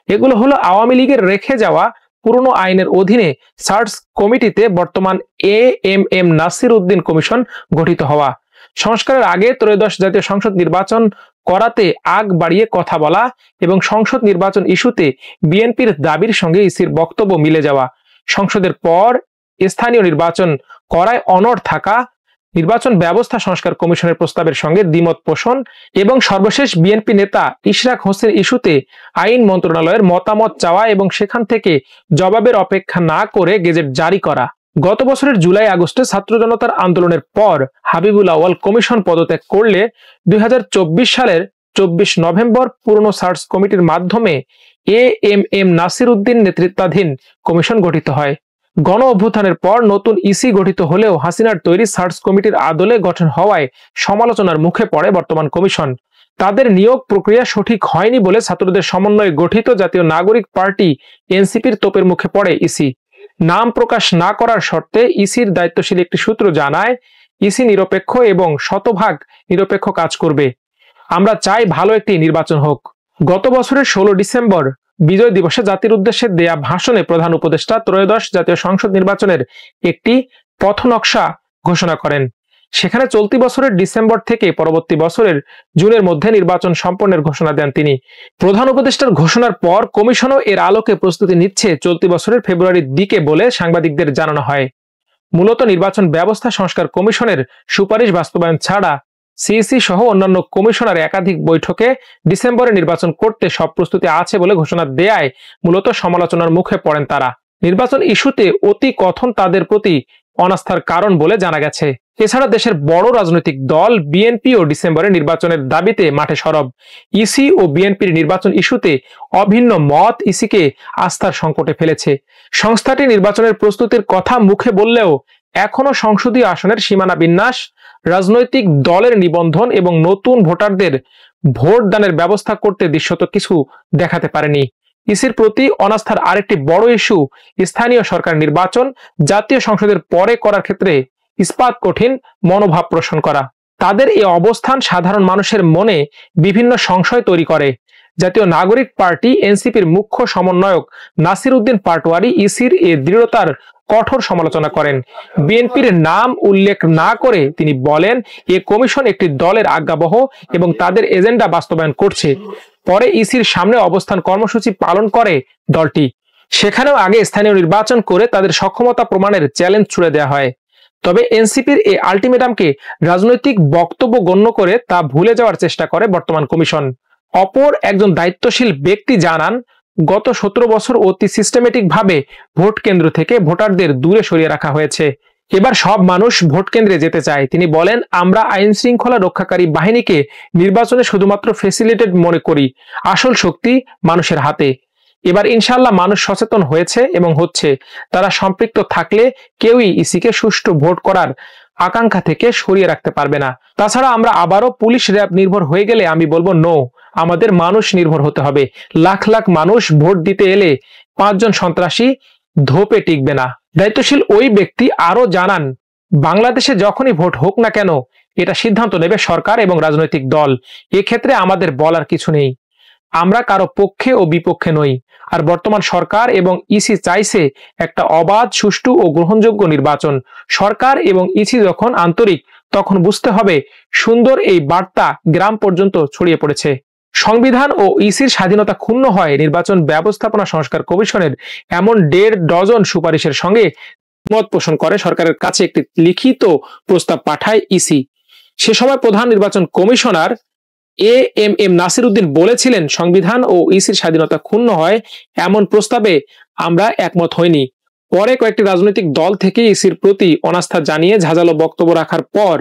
এগুলো হলো আওয়ামী লীগের রেখে যাওয়া পুরনো আইনের অধীনে সার্চ কমিটিতে বর্তমান এএমএম নাসির উদ্দিন কমিশন গঠিত হওয়া, সংস্কারের আগে ত্রয়োদশ জাতীয় সংসদ নির্বাচন করাতে আগ বাড়িয়ে কথা বলা এবং সংসদ নির্বাচন ইস্যুতে বিএনপির দাবির সঙ্গে ইসির বক্তব্য মিলে যাওয়া, সংসদের পর স্থানীয় নির্বাচন করায় অনড় থাকা নির্বাচন ব্যবস্থা সংস্কার কমিশনের প্রস্তাবের সঙ্গে দ্বিমত পোষণ এবং সর্বশেষ বিএনপি নেতা ইশরাক হোসেন ইস্যুতে আইন মন্ত্রণালয়ের মতামত চাওয়া এবং সেখান থেকে জবাবের অপেক্ষা না করে গেজেট জারি করা। গত বছরের জুলাই আগস্টে ছাত্র জনতার আন্দোলনের পর হাবিবুল আউয়াল কমিশন পদত্যাগ করলে 2024 সালের 24 নভেম্বর পুরনো সার্চ কমিটির মাধ্যমে এএমএম নাসির উদ্দিন নেতৃত্বাধীন কমিশন গঠিত হয়। গণ অভ্যুত্থানের পর নতুন ইসি গঠিত হলেও হাসিনার তৈরি সার্চ কমিটির আদলে গঠন হওয়ায় সমালোচনার মুখে পড়ে বর্তমান কমিশন। তাদের নিয়োগ প্রক্রিয়া সঠিক হয়নি বলে ছাত্রদের সমন্বয়ে গঠিত জাতীয় নাগরিক পার্টি এনসিপির তোপের মুখে পড়ে ইসি। নাম প্রকাশ না করার শর্তে ইসির দায়িত্বশীল একটি সূত্র জানায়, ইসি নিরপেক্ষ এবং শতভাগ নিরপেক্ষ কাজ করবে। আমরা চাই ভালো একটি নির্বাচন হোক। গত বছরের 16 ডিসেম্বর বিজয় দিবসে জাতির উদ্দেশ্যে দেয়া ভাষণে প্রধান উপদেষ্টা ত্রয়োদশ জাতীয় সংসদ নির্বাচনের একটি পথনকশা ঘোষণা করেন। সেখানে চলতি বছরের ডিসেম্বর থেকে পরবর্তী বছরের জুনের মধ্যে নির্বাচন সম্পন্নের ঘোষণা দেন তিনি। প্রধান উপদেষ্টার ঘোষণার পর কমিশনও এর আলোকে প্রস্তুতি নিচ্ছে চলতি বছরের ফেব্রুয়ারির দিকে বলে সাংবাদিকদের জানানো হয়। মূলত নির্বাচন ব্যবস্থা সংস্কার কমিশনের সুপারিশ বাস্তবায়ন ছাড়া সিইসি সহ অন্যান্য কমিশনার একাধিক বৈঠকে ডিসেম্বরে নির্বাচন করতে সব প্রস্তুতি আছে বলে ঘোষণা দেয়ায় মূলত সমালোচনার মুখে পড়েন তারা। নির্বাচন ইস্যুতে অতি কথন তাদের প্রতি অনাস্থার কারণ বলে জানা গেছে। এছাড়া দেশের বড় রাজনৈতিক দল বিএনপিও ডিসেম্বরে নির্বাচনের দাবিতে মাঠে সরব। ইসি ও বিএনপির নির্বাচন ইস্যুতে অভিন্ন মত ইসিকে আস্থার সংকটে ফেলেছে। সংস্থাটি নির্বাচনের প্রস্তুতির কথা মুখে বললেও এখনো সংসদীয় আসনের সীমানা বিন্যাস, রাজনৈতিক দলের নিবন্ধন এবং নতুন ভোটারদের ভোট দানের ব্যবস্থা করতে দৃশ্যত কিছু দেখাতে পারেনি। ইসির প্রতি অনাস্থার আরেকটি বড় ইস্যু স্থানীয় সরকার নির্বাচন জাতীয় সংসদের পরে করার ক্ষেত্রে ইস্পাত কঠিন মনোভাব পোষণ করা। তাদের এই অবস্থান সাধারণ মানুষের মনে বিভিন্ন সংশয় তৈরি করে। জাতীয় নাগরিক পার্টি এনসিপির মুখ্য সমন্বয়ক নাসির উদ্দিন পাটোয়ারি ইসির এই দৃঢ়তার কঠোর সমালোচনা করেন। বিএনপির নাম উল্লেখ না করে তিনি বলেন, এ কমিশন একটি দলের আজ্ঞাবহ এবং তাদের এজেন্ডা বাস্তবায়ন করছে। পরে ইসির সামনে অবস্থান কর্মসূচি পালন করে দলটি। সেখানেও আগে স্থানীয় নির্বাচন করে তাদের সক্ষমতা প্রমাণের চ্যালেঞ্জ ছুড়ে দেওয়া হয়। তবে এনসিপির এই আলটিমেটামকে রাজনৈতিক বক্তব্য গণ্য করে তা ভুলে যাওয়ার চেষ্টা করে বর্তমান কমিশন। অপর একজন দায়িত্বশীল ব্যক্তি জানান, গত 17 বছর অতি সিস্টেমেটিক ভাবে ভোট কেন্দ্র থেকে ভোটারদের দূরে সরিয়ে রাখা হয়েছে। এবার সব মানুষ ভোট কেন্দ্রে যেতে চায়। তিনি বলেন, আমরা আইন শৃঙ্খলা রক্ষাকারী বাহিনীকে নির্বাচনে শুধুমাত্র ফেসিলিটেট মনে করি, আসল শক্তি মানুষের হাতে। এবার ইনশাআল্লাহ মানুষ সচেতন হয়েছে এবং হচ্ছে। তারা সম্পৃক্ত থাকলে কেউই ইসিকে সুষ্ঠু ভোট করার আকাঙ্ক্ষা থেকে সরিয়ে রাখতে পারবে না। তাছাড়া আমরা আবারও পুলিশ র্যাব নির্ভর হয়ে গেলে আমি বলবো নো, আমাদের মানুষ নির্ভর হতে হবে। লাখ লাখ মানুষ ভোট দিতে এলে 5 জন সন্ত্রাসী ধোপে টিকবে না। দায়িত্বশীল ওই ব্যক্তি আরো জানান, বাংলাদেশে যখনই ভোট হোক না কেন এটা সিদ্ধান্ত নেবে সরকার এবং রাজনৈতিক দল। এক্ষেত্রে আমাদের বলার কিছু নেই। আমরা কারো পক্ষে ও বিপক্ষে নই। আর বর্তমান সরকার এবং ইসি চাইছে একটা অবাধ, সুষ্ঠু ও গ্রহণযোগ্য নির্বাচন। সরকার এবং ইসি যখন আন্তরিক তখন বুঝতে হবে সুন্দর এই বার্তা গ্রাম পর্যন্ত ছড়িয়ে পড়েছে। সংবিধান ও ইসির স্বাধীনতা ক্ষুণ্ণ হয় নির্বাচন ব্যবস্থাপনা সংস্কার কমিশনের এমন 1.5 ডজন সুপারিশের সঙ্গে মত পোষণ করে সরকারের কাছে একটি লিখিত প্রস্তাব পাঠায় ইসি। সে সময় প্রধান নির্বাচন কমিশনার এএমএম নাসির উদ্দিন বলেছিলেন, সংবিধান ও ইসির স্বাধীনতা ক্ষুণ্ণ হয় এমন প্রস্তাবে আমরা একমত হইনি। পরে কয়েকটি রাজনৈতিক দল থেকে ইসির প্রতি অনাস্থা জানিয়ে ঝাঁঝালো বক্তব্য রাখার পর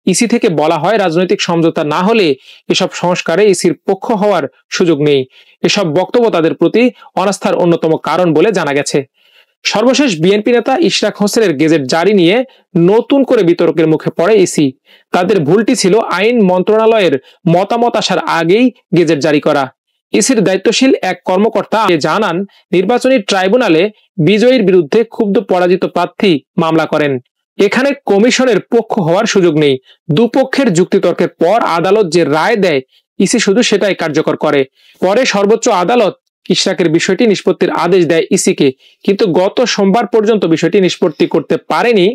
ইসি থেকে বলা হয়, রাজনৈতিক সমঝোতা না হলে এসব সংস্কারে ইসির পক্ষ হওয়ার সুযোগ নেই। এসব বক্তব্য তাদের প্রতি অনাস্থার অন্যতম কারণ বলে জানা গেছে। সর্বশেষ বিএনপি নেতা ইশরাক হোসেনের গেজেট জারি নিয়ে নতুন করে বিতর্কের মুখে পড়ে ইসি। তাদের ভুলটি ছিল আইন মন্ত্রণালয়ের মতামত আসার আগেই গেজেট জারি করা। ইসির দায়িত্বশীল এক কর্মকর্তা জানান, নির্বাচনী ট্রাইব্যুনালে বিজয়ীর বিরুদ্ধে ক্ষুব্ধ পরাজিত প্রার্থী মামলা করেন। এখানে কমিশনের পক্ষ হওয়ার সুযোগ নেই। দুপক্ষের যুক্তিতর্কের পর আদালত যে রায় দেয় ইসি শুধু সেটাই কার্যকর করে। পরে সর্বোচ্চ আদালত ইশরাকের বিষয়টি নিষ্পত্তির আদেশ দেয় ইসিকে, কিন্তু গত সোমবার পর্যন্ত বিষয়টি নিষ্পত্তি করতে পারেনি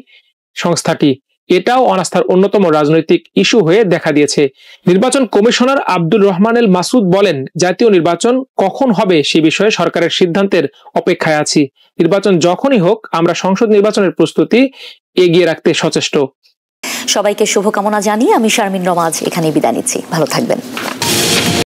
সংস্থাটি। এটাও অনাস্থার অন্যতম রাজনৈতিক ইস্যু হয়ে দেখা দিয়েছে। নির্বাচন কমিশনার আব্দুর রহমান এল মাসুদ বলেন, জাতীয় নির্বাচন কখন হবে সে বিষয়ে সরকারের সিদ্ধান্তের অপেক্ষায় আছি। নির্বাচন যখনই হোক আমরা সংসদ নির্বাচনের প্রস্তুতি এগিয়ে রাখতে সচেষ্ট।
সবাইকে শুভকামনা জানিয়ে আমি শারমিন রমাজ এখানেই বিদায় নিচ্ছি। ভালো থাকবেন।